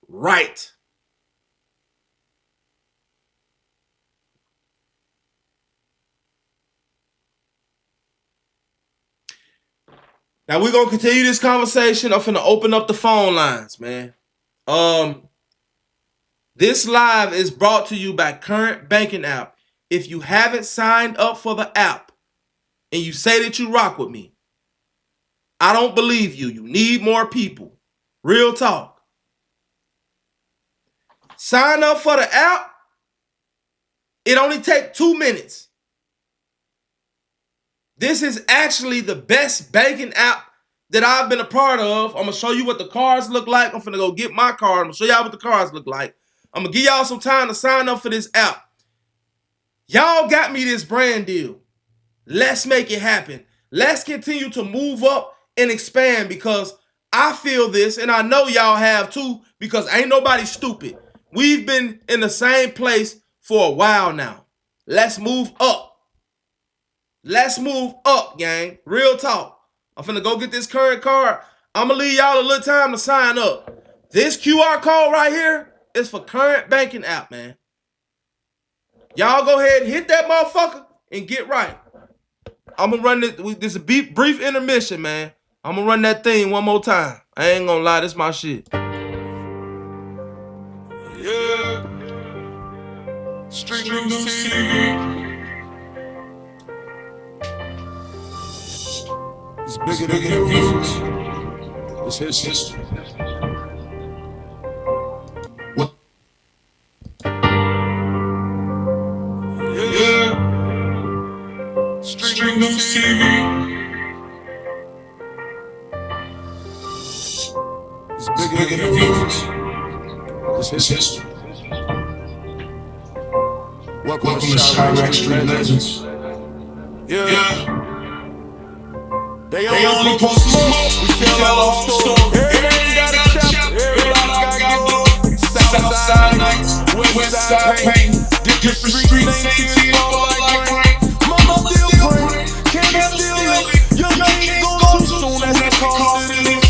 right. Now we're gonna continue this conversation. I'm finna open up the phone lines, man. This live is brought to you by Current Banking app. If you haven't signed up for the app and you say that you rock with me, I don't believe you. You need more people. Real talk. Sign up for the app. It only takes 2 minutes. This is actually the best banking app that I've been a part of. I'm going to show you what the cards look like. I'm finna go get my card. I'm going to show y'all what the cards look like. I'm going to give y'all some time to sign up for this app. Y'all got me this brand deal. Let's make it happen. Let's continue to move up and expand, because I feel this, and I know y'all have too, because ain't nobody stupid. We've been in the same place for a while now. Let's move up. Let's move up, gang. Real talk. I'm finna go get this current card. I'm gonna leave y'all a little time to sign up. This QR code right here is for Current Banking app, man. Y'all go ahead and hit that motherfucker and get right. I'm gonna run this. This is a brief intermission, man. I'm gonna run that thing one more time. I ain't gonna lie, this my shit. Yeah. Street Newz TV. It's bigger than news. It's history. Newz TV. It's bigger than views. It's history. Welcome to Chirac Street Legends. Yeah. They only post smoke. We tell our own story. Every name got a chapter. Every block got glory. Southside nights, Westside pain. Different streets, same tears fall like rain. Mama still praying, can't still lit. Young kings gone too soon. That's the cost it is.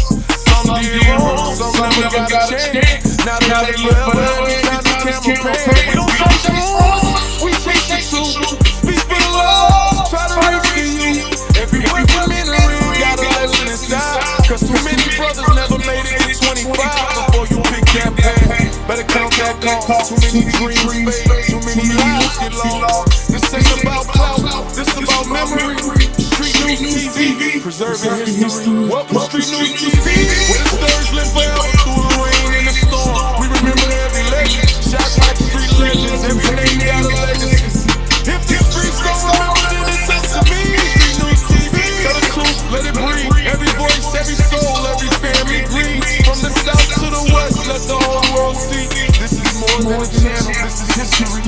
Some did wrong, some never got a chance. Now they live forever. Every time the camera pan, we don't chase the rules. We chase the truth. Speak for the love. Try to rescue you. Every word from in the ring got a lesson inside. Cause too many brothers never made it to 25 before you pick that path. Better count that cost. Too many dreams fade. Too many lives get lost. This ain't about clout. This about memory. Street Newz TV. Preserving history. Welcome to Street Newz TV. Where the stars live forever through the rain and the storm. We remember every legend. Shots like street legends. Every name got a legacy. If the streets don't remember, then it's up to me. Street Newz TV. Tell the truth, let it breathe. Every voice, every soul, every family breathes. From the south to the west, let the whole world see. This is more than a channel, this is history.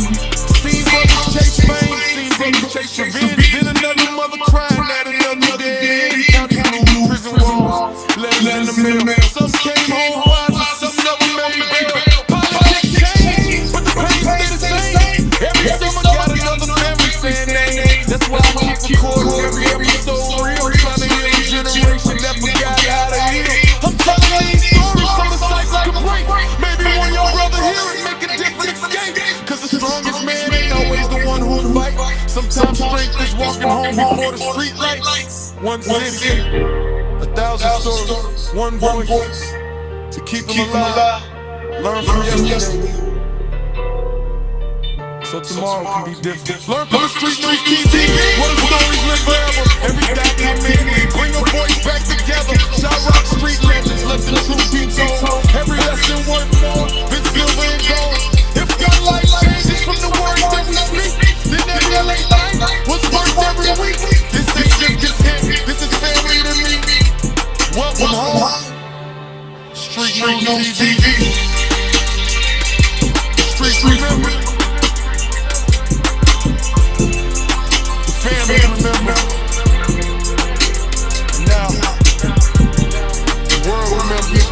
Seen brothers chase fame, seen brothers chase revenge. Then another mother crying at another dead. County blue prison walls, letters in the mail. Some came home wise, some never made bail. Politics change, but the pain stay the same. Every summer got another family saying name. That's why I keep recording every episode real. Trying to heal a generation that forgot how to heal. I'm telling these stories so the cycle can break. Maybe when your brother hear it, make a different escape. Cause the strongest man ain't always the one who fight. Sometimes strength is walking home before the street lights. One city, 1,000 stories, one voice to keep them alive. Learn from yesterday, so tomorrow can be different. Learn from the Street Newz TV. What the stories live forever. Every documentary, bring a voice back together. Chirac Street Legends, let the truth be told. Every lesson worth more than silver and gold. If your life changes from the words that we speak, then every LA night was worth every week. This ain't just content, this is family to me. Welcome home, Street Newz TV. The streets remember. Family remember. And now the world remembers.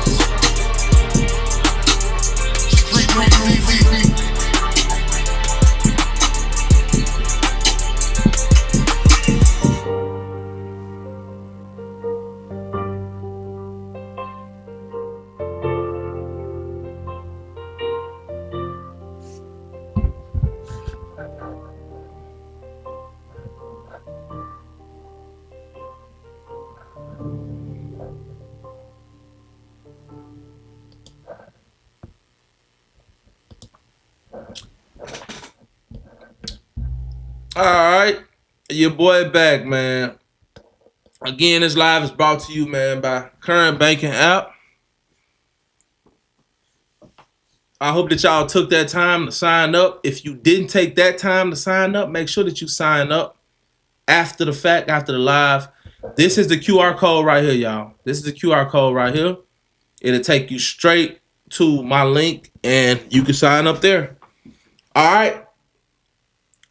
Street Newz TV. Alright, your boy back, man. Again, this live is brought to you, man, by Current Banking app. I hope that y'all took that time to sign up. If you didn't take that time to sign up, make sure that you sign up after the fact, after the live. This is the QR code right here, y'all. This is the QR code right here. It'll take you straight to my link, and you can sign up there. All right.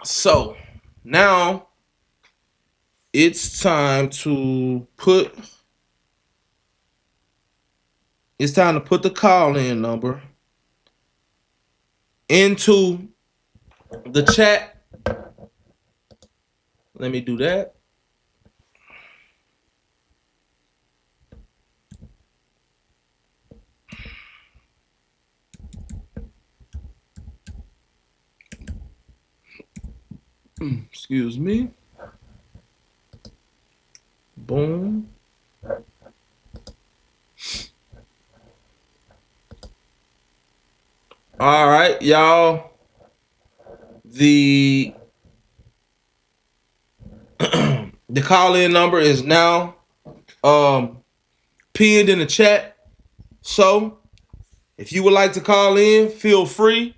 So now it's time to put the call-in number into the chat. Let me do that. Excuse me. Boom. All right, y'all. The the call-in number is now pinned in the chat. So if you would like to call in, feel free.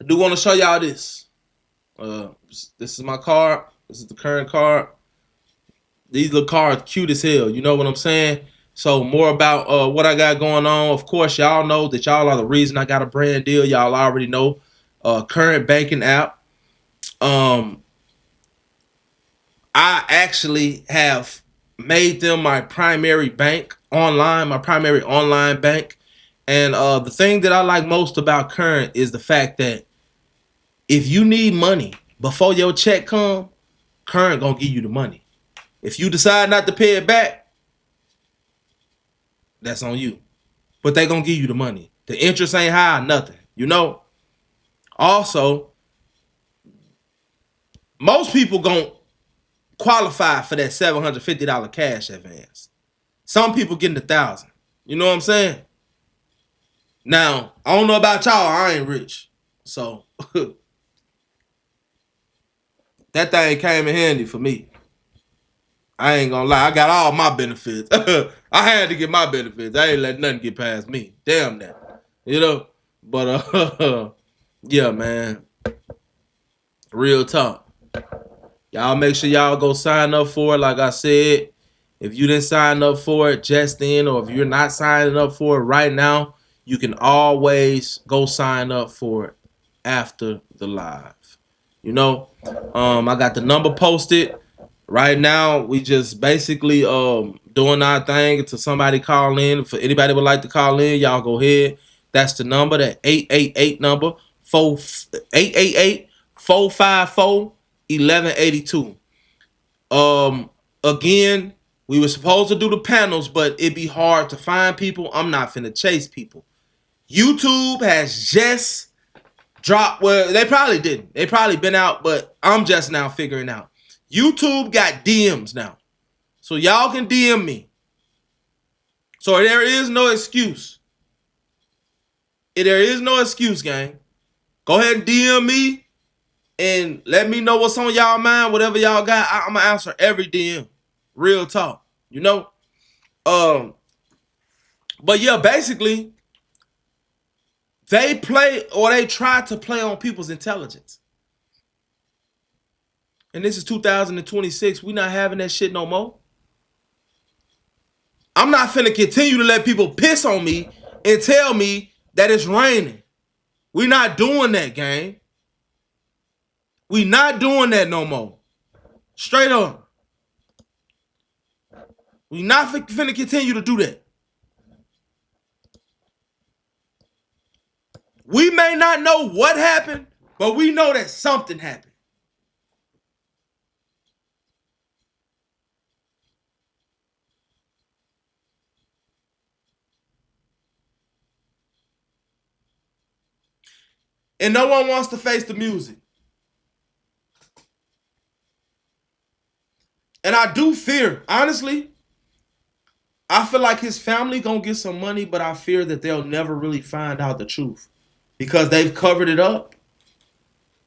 Do do want to show y'all this. This is my card. This is the current card. These little cards cute as hell. You know what I'm saying? So more about what I got going on. Of course, y'all know that y'all are the reason I got a brand deal. Y'all already know. Current banking app. I actually have made them my primary bank online, my primary online bank. And the thing that I like most about Current is the fact that if you need money before your check come, Current gonna give you the money. If you decide not to pay it back, that's on you. But they gonna give you the money. The interest ain't high or nothing, you know? Also, most people gonna qualify for that $750 cash advance. Some people getting $1,000. You know what I'm saying? Now, I don't know about y'all. I ain't rich. So, that thing came in handy for me. I ain't gonna lie. I got all my benefits. I had to get my benefits. I ain't let nothing get past me. Damn that. You know? But, yeah, man. Real talk. Y'all make sure y'all go sign up for it. Like I said, if you didn't sign up for it just then, or if you're not signing up for it right now, you can always go sign up for it after the live. You know, I got the number posted. Right now, we just basically doing our thing until somebody call in. If anybody would like to call in, y'all go ahead. That's the number, that 888 number, 888-454-1182. Again, we were supposed to do the panels, but it'd be hard to find people. I'm not finna chase people. YouTube has just dropped. Well, they probably didn't. They probably been out, but I'm just now figuring out. YouTube got DMs now. So y'all can DM me. So there is no excuse. There is no excuse, gang. Go ahead and DM me and let me know what's on y'all mind. Whatever y'all got, I'm going to answer every DM. Real talk. You know? But yeah, basically, they play, or they try to play on people's intelligence. And this is 2026. We not having that shit no more. I'm not finna continue to let people piss on me and tell me that it's raining. We not doing that, gang. We not doing that no more. Straight up. We not finna continue to do that. We may not know what happened, but we know that something happened. And no one wants to face the music. And I do fear, honestly, I feel like his family gonna get some money, but I fear that they'll never really find out the truth. Because they've covered it up.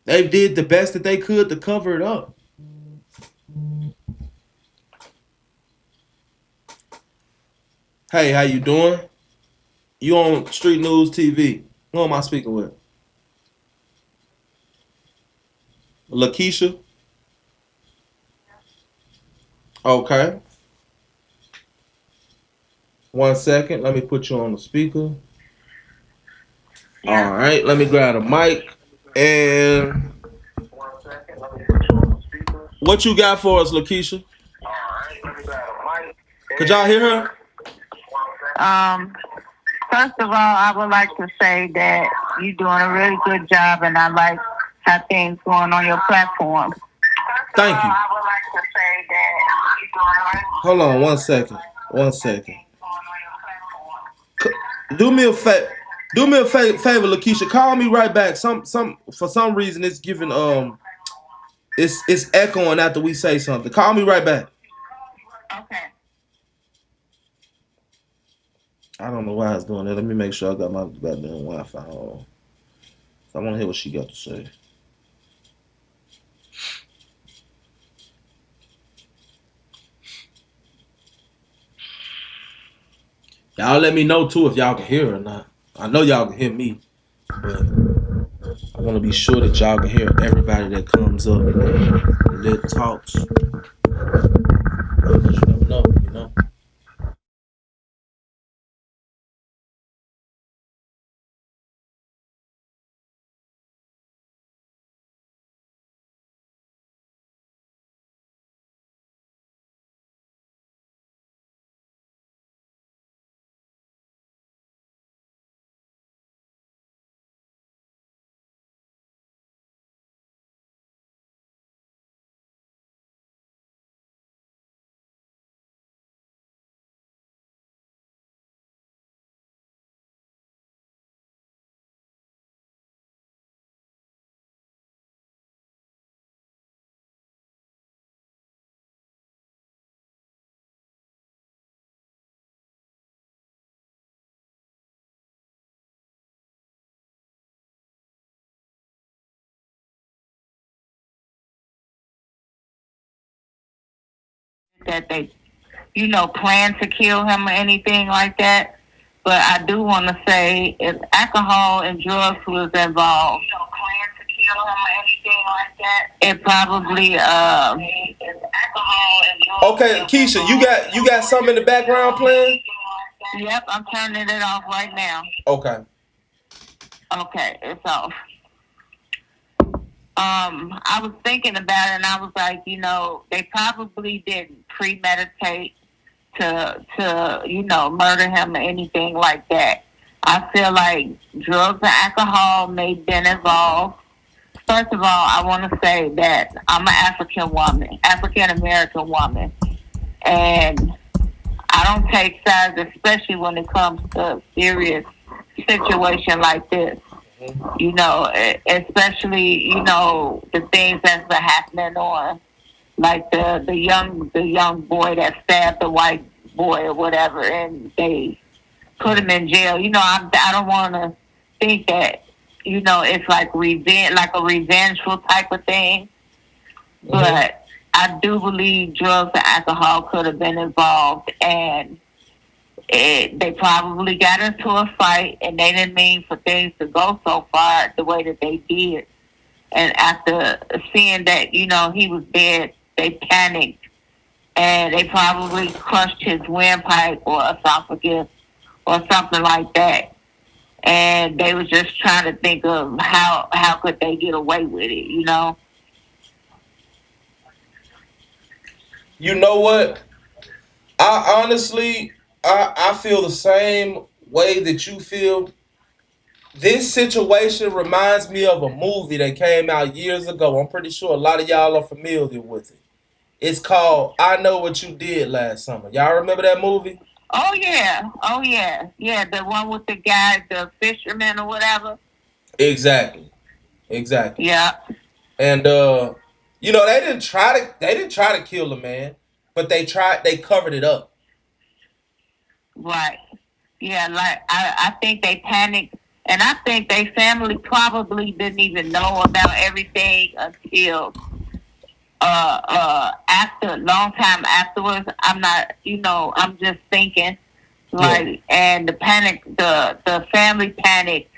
They did the best that they could to cover it up. Hey, how you doing? You on Street Newz TV. Who am I speaking with? Lakeisha? Okay. 1 second. Let me put you on the speaker. Yeah. All right. Let me grab a mic. And 1 second. Let me put you on the speaker. What you got for us, Lakeisha? All right. Let me grab a mic. Could y'all hear her? First of all, I would like to say that you're doing a really good job, and I like how things going on your platform. Thank you. I would like to say that you're doing a really Hold on 1 second. 1 second. Do me a favor. Do me a favor, Lakeisha. Call me right back. For some reason it's giving it's echoing after we say something. Call me right back. Okay. I don't know why it's doing that. Let me make sure I got my goddamn Wi-Fi on. I want to hear what she got to say. Y'all let me know too if y'all can hear her or not. I know y'all can hear me, but I want to be sure that y'all can hear everybody that comes up and that talks. You never know, you know. That they, plan to kill him or anything like that. But I do want to say if alcohol and drugs was involved, plan to kill him or anything like that, it probably if alcohol and drugs. Okay, Keisha, you got something in the background playing? Yep, I'm turning it off right now. Okay. Okay, it's off. I was thinking about it and I was like, they probably didn't premeditate to murder him or anything like that. I feel like drugs and alcohol may have been involved. First of all, I want to say that I'm an African American woman, and I don't take sides, especially when it comes to a serious situation like this. Especially, the things that's been happening on, like the young boy that stabbed the white boy or whatever, and they put him in jail. I don't want to think that, it's like revenge, like a revengeful type of thing. Mm-hmm. But I do believe drugs and alcohol could have been involved, and they probably got into a fight, and they didn't mean for things to go so far the way that they did. And after seeing that, he was dead, they panicked, and they probably crushed his windpipe or esophagus or something like that. And they were just trying to think of how could they get away with it, You know what? I honestly, I feel the same way that you feel. This situation reminds me of a movie that came out years ago. I'm pretty sure a lot of y'all are familiar with it. It's called I Know What You Did Last Summer. Y'all remember that movie? Oh, yeah. Yeah, the one with the guy, the fisherman or whatever. Exactly. Yeah. And, they didn't try to kill the man, but they covered it up. Right. Yeah, like I think they panicked, and I think their family probably didn't even know about everything until after, long time afterwards. I'm not, I'm just thinking, like, and the family panicked,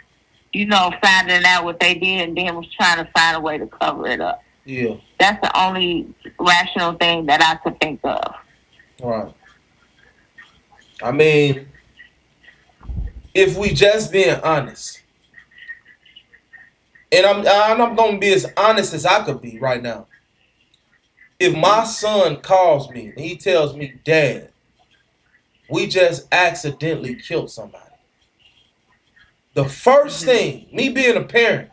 finding out what they did, and then was trying to find a way to cover it up. Yeah. That's the only rational thing that I could think of. Right. I mean, if we just being honest, and I'm gonna be as honest as I could be right now. If my son calls me and he tells me, Dad, we just accidentally killed somebody, the first thing, me being a parent,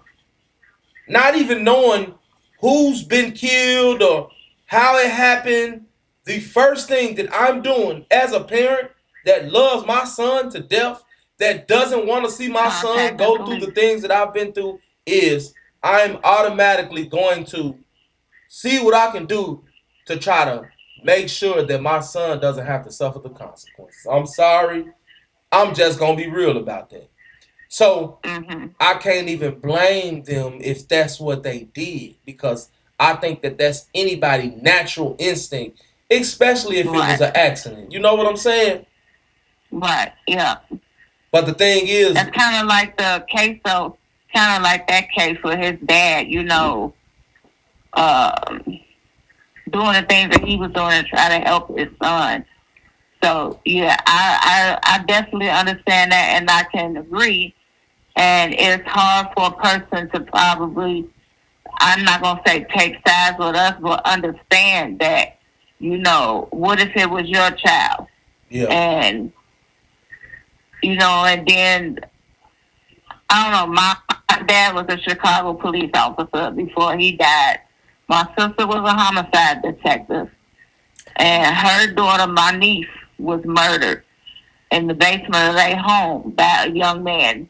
not even knowing who's been killed or how it happened, the first thing that I'm doing as a parent that loves my son to death, that doesn't want to see my son go through the things that I've been through, is I'm automatically going to see what I can do to try to make sure that my son doesn't have to suffer the consequences. I'm sorry. I'm just going to be real about that. So I can't even blame them if that's what they did, because I think that that's anybody's natural instinct, especially if it was an accident. You know what I'm saying? Right, yeah. But the thing is, that's kind of like the queso kind of like that case with his dad, you know, doing the things that he was doing to try to help his son. So yeah, I definitely understand that, and I can agree. And it's hard for a person to probably, I'm not gonna say take sides with us, but understand that, you know, what if it was your child? Yeah. And you know, and then I don't know. My dad was a Chicago police officer before he died. My sister was a homicide detective, and her daughter, my niece, was murdered in the basement of their home by a young man.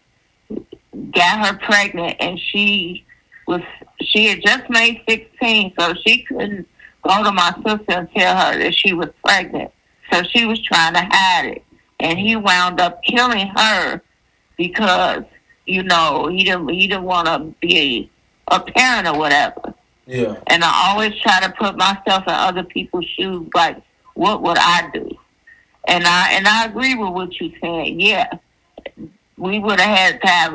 Got her pregnant, and she had just made 16, so she couldn't go to my sister and tell her that she was pregnant. So she was trying to hide it, and he wound up killing her because, you know, he didn't want to be a parent or whatever. Yeah. And I always try to put myself in other people's shoes, like, what would I do? And I agree with what you're saying. Yeah, we would have had to have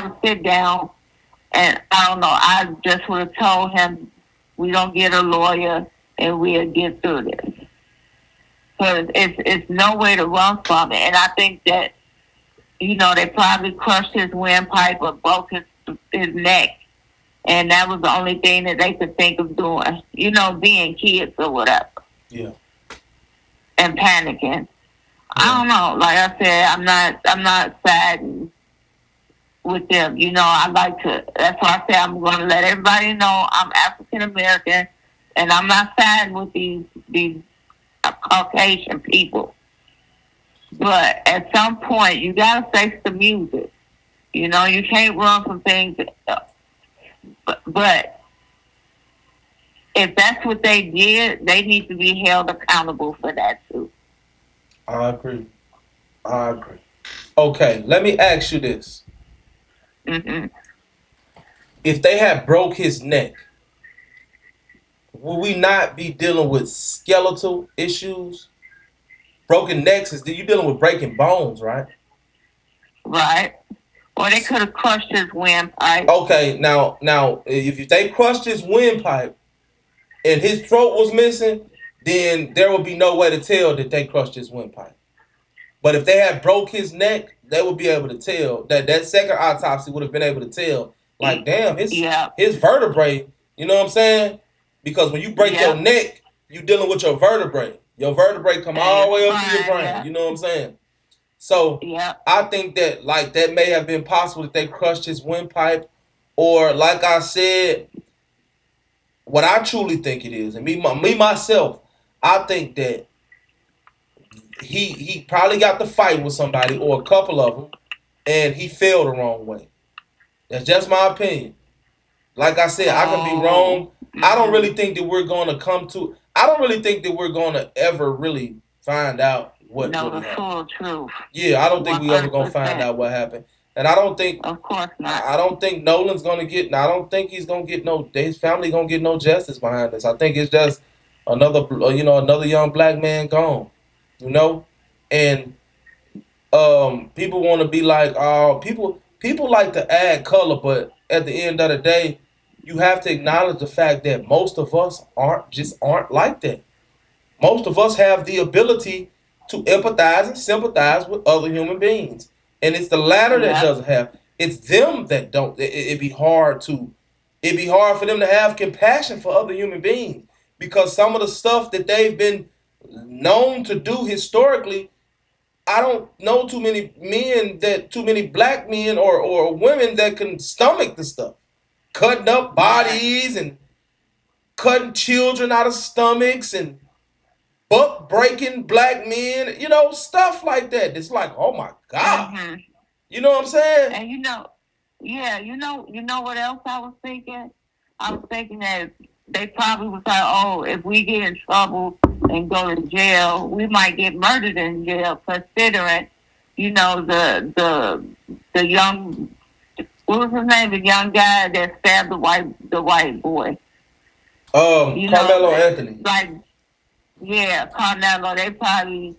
a sit down, and I don't know. I just would have told him we don't get a lawyer and we'll get through this. Because it's no way to run from it. And I think that, you know, they probably crushed his windpipe or broke his neck, and that was the only thing that they could think of doing. You know, being kids or whatever. Yeah. And panicking. I don't know. Like I said, I'm not siding with them. You know, I like to. That's why I say I'm going to let everybody know I'm African American, and I'm not siding with these Caucasian people. But at some point, you gotta face the music. You know, you can't run from things. But if that's what they did, they need to be held accountable for that too. I agree. Okay, let me ask you this. Mm-hmm. If they had broke his neck, will we not be dealing with skeletal issues? Broken necks is you dealing with breaking bones, right? Right. Or they could have crushed his windpipe. Okay, now if they crushed his windpipe and his throat was missing, then there would be no way to tell that they crushed his windpipe. But if they had broke his neck, they would be able to tell. That second autopsy would have been able to tell. Like, damn, his vertebrae, you know what I'm saying? Because when you break your neck, you're dealing with your vertebrae. Your vertebrae come all the way up to your brain. Yeah. You know what I'm saying? So I think that that may have been possible that they crushed his windpipe, or like I said, what I truly think it is, and me myself, I think that he probably got to fight with somebody or a couple of them, and he fell the wrong way. That's just my opinion. Like I said, I can be wrong. I don't really think that we're going to I don't really think that we're going to ever really find out what really happened. Full truth. Yeah, I don't think we ever going to find out what happened. And I don't think, of course not. I don't think Nolan's going to get, I don't think he's going to get his family going to get no justice behind this. I think it's just another young black man gone, you know? And people want to be like, people like to add color, but at the end of the day, you have to acknowledge the fact that most of us aren't like that. Most of us have the ability to empathize and sympathize with other human beings. And it's the latter that doesn't have. It's them that don't. It'd be hard for them to have compassion for other human beings, because some of the stuff that they've been known to do historically, I don't know too many black men or women that can stomach the stuff. Cutting up bodies and cutting children out of stomachs and buck breaking black men, stuff like that. It's like, oh my God. Mm-hmm. You know what I'm saying? And you know what else I was thinking? I was thinking that they probably was like, oh, if we get in trouble and go to jail, we might get murdered in jail, considering, the young, what was his name? The young guy that stabbed the white boy. Carmelo Anthony. Carmelo. They probably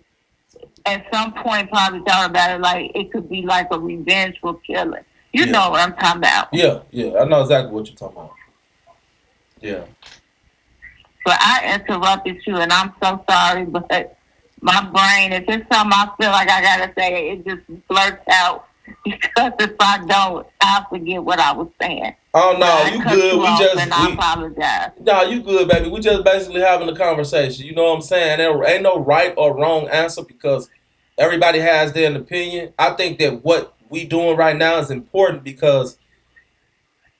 at some point probably thought about it like it could be like a revengeful killing. You know what I'm talking about. Yeah, I know exactly what you're talking about. Yeah. But I interrupted you, and I'm so sorry, but my brain, if it's something I feel like I gotta say, it just blurts out. Because if I don't, I'll forget what I was saying. Oh no, you good. I apologize. No, you good, baby. We just basically having a conversation. You know what I'm saying? There ain't no right or wrong answer because everybody has their opinion. I think that what we doing right now is important because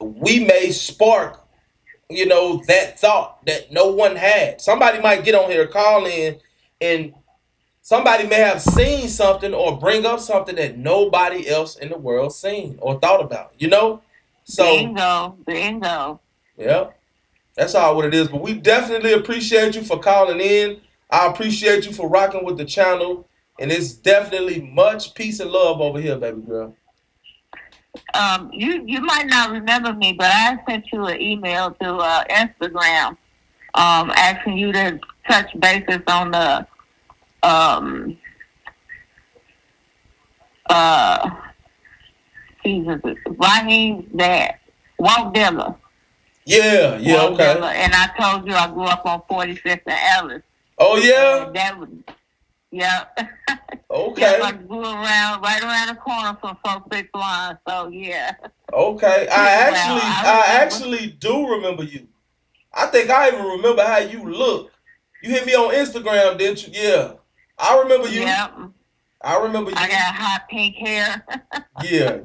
we may spark, you know, that thought that no one had. Somebody might get on here, call in, and somebody may have seen something or bring up something that nobody else in the world seen or thought about, you know? So bingo. Yeah. That's all what it is. But we definitely appreciate you for calling in. I appreciate you for rocking with the channel. And it's definitely much peace and love over here, baby girl. You might not remember me, but I sent you an email to Instagram asking you to touch bases on the Jesus, Raheem's dad, Walt Diller. Yeah, Walt okay. Diller. And I told you I grew up on 45th and Ellis. Oh yeah? And that was, yeah. Okay. Yeah, I grew right around the corner from 46 Line, so yeah. Okay. I actually do remember you. I think I even remember how you look. You hit me on Instagram, didn't you? Yeah. I remember you. Yep. I remember you. I got hot pink hair. Yeah.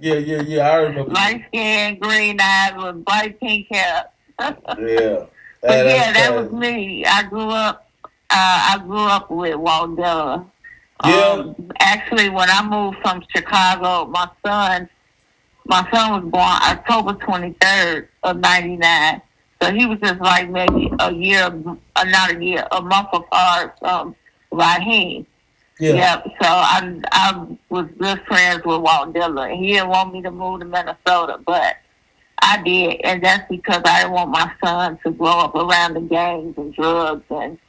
I remember. Light skin, green eyes with bright pink hair. Yeah. But yeah, that was me. I grew up with Walt Diller. Yeah. Actually, when I moved from Chicago, my son was born October 23rd of '99. So he was just like maybe a month apart from Raheem. Yeah. Yep. So I was good friends with Walt Diller. He didn't want me to move to Minnesota, but I did, and that's because I didn't want my son to grow up around the gangs and drugs and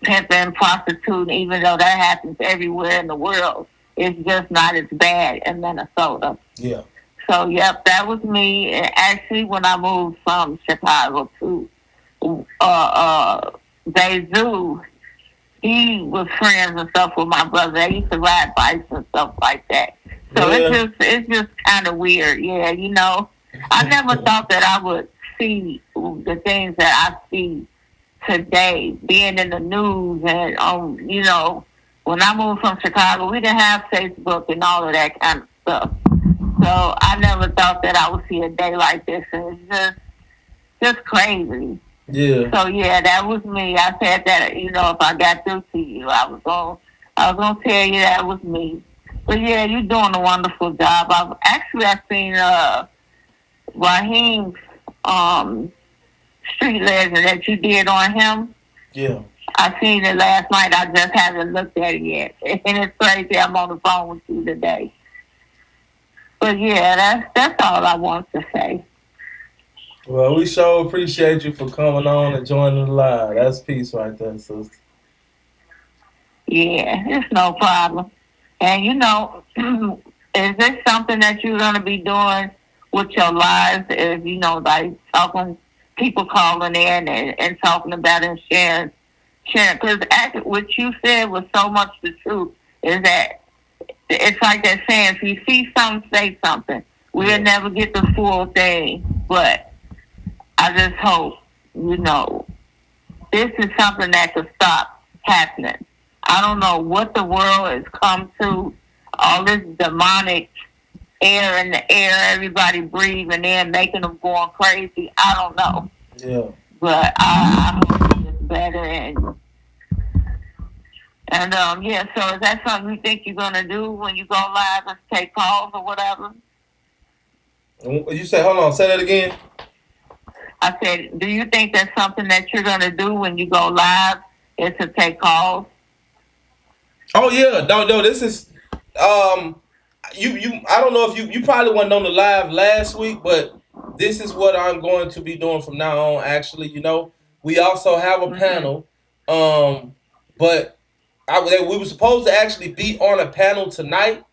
pimping, prostituting. Even though that happens everywhere in the world, it's just not as bad in Minnesota. Yeah. So yep, that was me. And actually, when I moved from Chicago to Bayzoo, he was friends and stuff with my brother. They used to ride bikes and stuff like that. So it's just kind of weird. Yeah, I never thought that I would see the things that I see today, being in the news and when I moved from Chicago, we didn't have Facebook and all of that kind of stuff. So I never thought that I would see a day like this, and it's just crazy. Yeah. So yeah, that was me. I said that if I got through to you, I was gonna tell you that was me. But yeah, you're doing a wonderful job. I've seen Raheem's Street Legend that you did on him. Yeah. I seen it last night. I just haven't looked at it yet, and it's crazy. I'm on the phone with you today. But yeah, that's all I want to say. Well, we sure appreciate you for coming on and joining the live. That's peace right there, sister. Yeah, it's no problem. And is this something that you're going to be doing with your lives? Is, like talking, people calling in and talking about it and sharing. Because what you said was so much the truth, is that it's like that saying, if you see something, say something. We'll never get the full thing, but I just hope, this is something that could stop happening. I don't know what the world has come to, all this demonic air in the air, everybody breathing in, making them going crazy. I don't know. Yeah. But I hope it gets better. And so is that something you think you're going to do when you go live and take calls or whatever? You say, hold on, say that again. I said, do you think that's something that you're going to do when you go live, is to take calls? Oh yeah, no, this is you I don't know if you probably wasn't on the live last week, but this is what I'm going to be doing from now on. Actually, we also have a panel, but we were supposed to actually be on a panel tonight,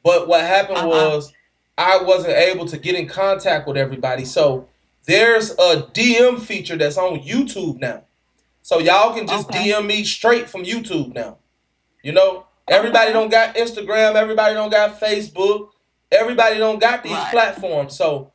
but what happened was I wasn't able to get in contact with everybody. So there's a DM feature that's on YouTube now. So y'all can just DM me straight from YouTube now. You know, everybody don't got Instagram, everybody don't got Facebook, everybody don't got these platforms. So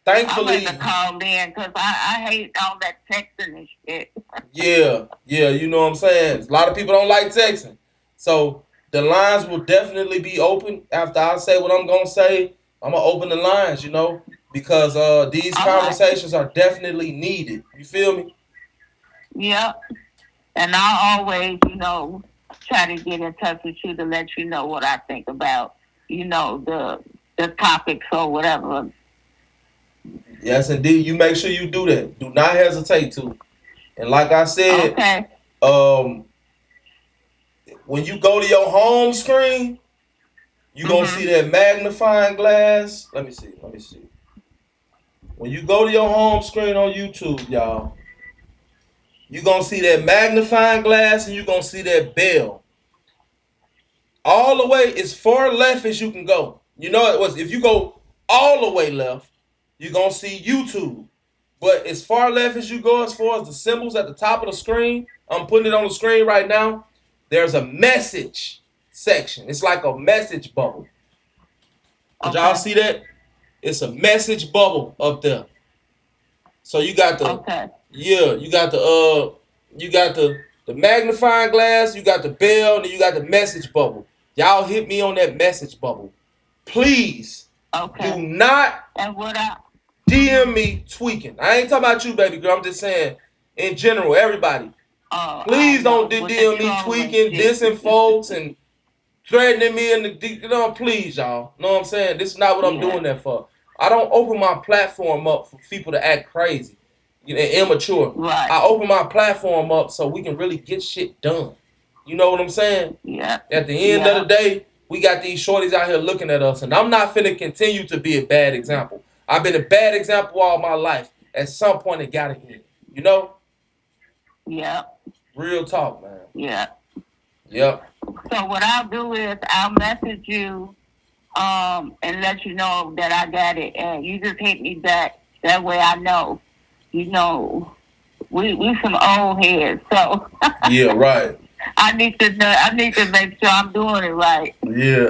thankfully, I'm to call in because I hate all that texting and shit. yeah, you know what I'm saying? A lot of people don't like texting. So the lines will definitely be open after I say what I'm going to say. I'm going to open the lines, you know, because these conversations are definitely needed. You feel me? Yeah. And I always, you know, try to get in touch with you to let you know what I think about, you know, the topics or whatever. Yes, indeed. You make sure you do that. Do not hesitate to. And like I said, when you go to your home screen, you're going to see that magnifying glass. Let me see. When you go to your home screen on YouTube, y'all, you're going to see that magnifying glass and you're going to see that bell. All the way as far left as you can go. You know, if you go all the way left, you're going to see YouTube. But as far left as you go, as far as the symbols at the top of the screen, I'm putting it on the screen right now, there's a message section. It's like a message bubble. Did y'all see that? It's a message bubble up there. So you got the you got the magnifying glass, you got the bell, and you got the message bubble. Y'all hit me on that message bubble. Please do not DM me tweaking. I ain't talking about you, baby girl. I'm just saying in general, everybody. Please don't DM me tweaking, dissing folks, and threatening me in the please, y'all. Know what I'm saying? This is not what I'm doing that for. I don't open my platform up for people to act crazy, you know, immature. I open my platform up so we can really get shit done. You know what I'm saying? Yeah. At the end of the day, we got these shorties out here looking at us, and I'm not finna continue to be a bad example. I've been a bad example all my life. At some point, it gotta end. You know? Yeah. Real talk, man. Yeah. Yep. So what I'll do is I'll message you and let you know that I got it, and you just hit me back. That way I know. You know, we some old heads, so yeah, right. I need to know. I need to make sure I'm doing it right. Yeah.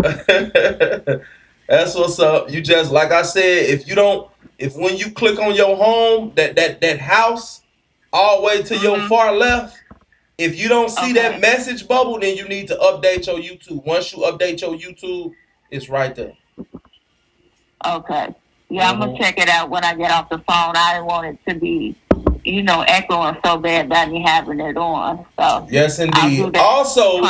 That's what's up. You just, like I said, if when you click on your home, that house all the way to your far left, if you don't see that message bubble, then you need to update your YouTube. Once you update your YouTube, it's right there. Okay. Yeah, I'm gonna check it out when I get off the phone. I didn't want it to be, you know, echoing so bad that me having it on. So yes, indeed. Also,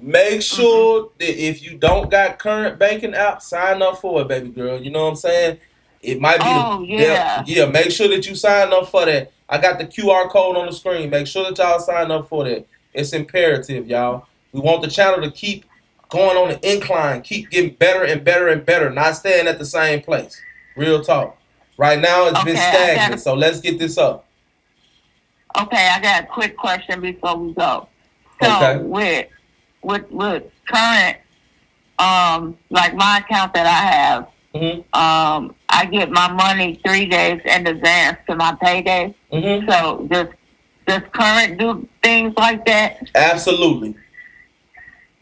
make sure that if you don't got current banking app, sign up for it, baby girl. You know what I'm saying? It might be make sure that you sign up for that. I got the QR code on the screen. Make sure that y'all sign up for that. It's imperative, y'all. We want the channel to keep going on the incline, keep getting better and better and better, not staying at the same place. Real talk. Right now, it's been stagnant, so let's get this up. Okay, I got a quick question before we go. So with current, like my account that I have, I get my money 3 days in advance to my payday. So does current do things like that? Absolutely.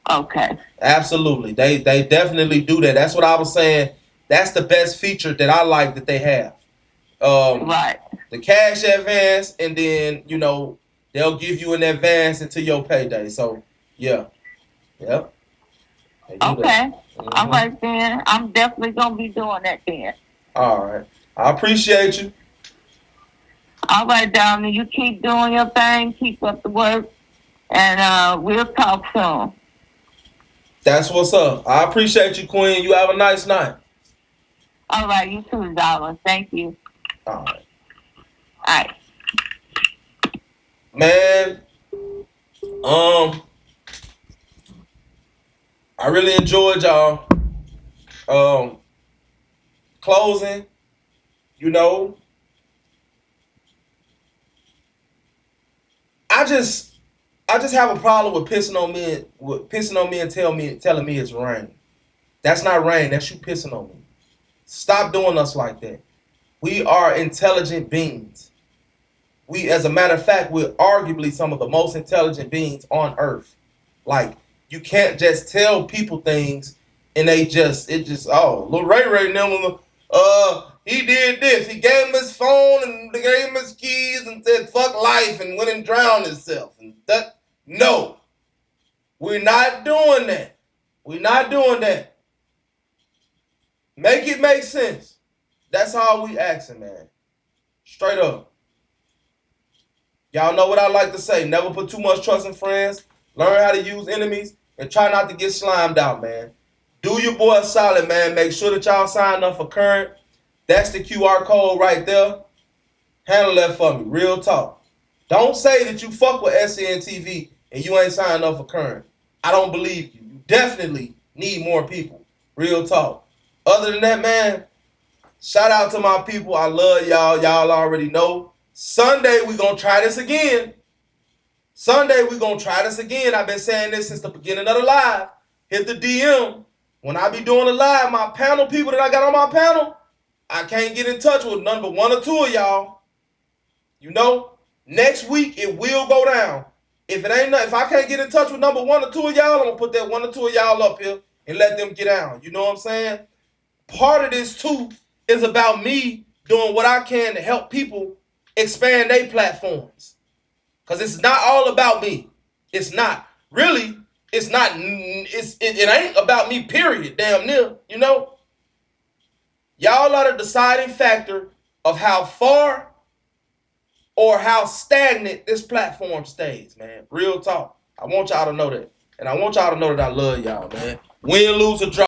Okay. Absolutely. They definitely do that. That's what I was saying. That's the best feature that I like that they have. The cash advance, and then, you know, they'll give you an advance into your payday. So, yeah. Yep. Okay. All right, then. I'm definitely going to be doing that then. All right. I appreciate you. All right, darling. You keep doing your thing. Keep up the work. And we'll talk soon. That's what's up. I appreciate you, Queen. You have a nice night. All right. You too, darling. Thank you. All right. All right. Man, I really enjoyed y'all. Closing, you know, I just have a problem with pissing on me and telling me it's rain. That's not rain. That's you pissing on me. Stop doing us like that. We are intelligent beings. We, as a matter of fact, we're arguably some of the most intelligent beings on earth. Like, you can't just tell people things and Lil Ray now, he did this. He gave him his phone and they gave him his keys and said, fuck life, and went and drowned himself. No, we're not doing that. We're not doing that. Make it make sense. That's how we acting, man. Straight up. Y'all know what I like to say. Never put too much trust in friends. Learn how to use enemies and try not to get slimed out, man. Do your boy a solid, man. Make sure that y'all sign up for Current. That's the QR code right there. Handle that for me. Real talk. Don't say that you fuck with SN TV and you ain't signed up for Current. I don't believe you. You definitely need more people. Real talk. Other than that, man, shout out to my people. I love y'all. Y'all already know. Sunday, we going to try this again. I've been saying this since the beginning of the live. Hit the DM. When I be doing a live, my panel people that I got on my panel, I can't get in touch with number 1 or 2 of y'all. You know, next week it will go down. If I can't get in touch with number 1 or 2 of y'all, I'm going to put that 1 or 2 of y'all up here and let them get down. You know what I'm saying? Part of this, too, is about me doing what I can to help people expand their platforms. Because it's not all about me. It's not. Really, it's not. It ain't about me, period, damn near, you know? Y'all are the deciding factor of how far or how stagnant this platform stays, man. Real talk. I want y'all to know that. And I want y'all to know that I love y'all, man. Win, lose, or draw.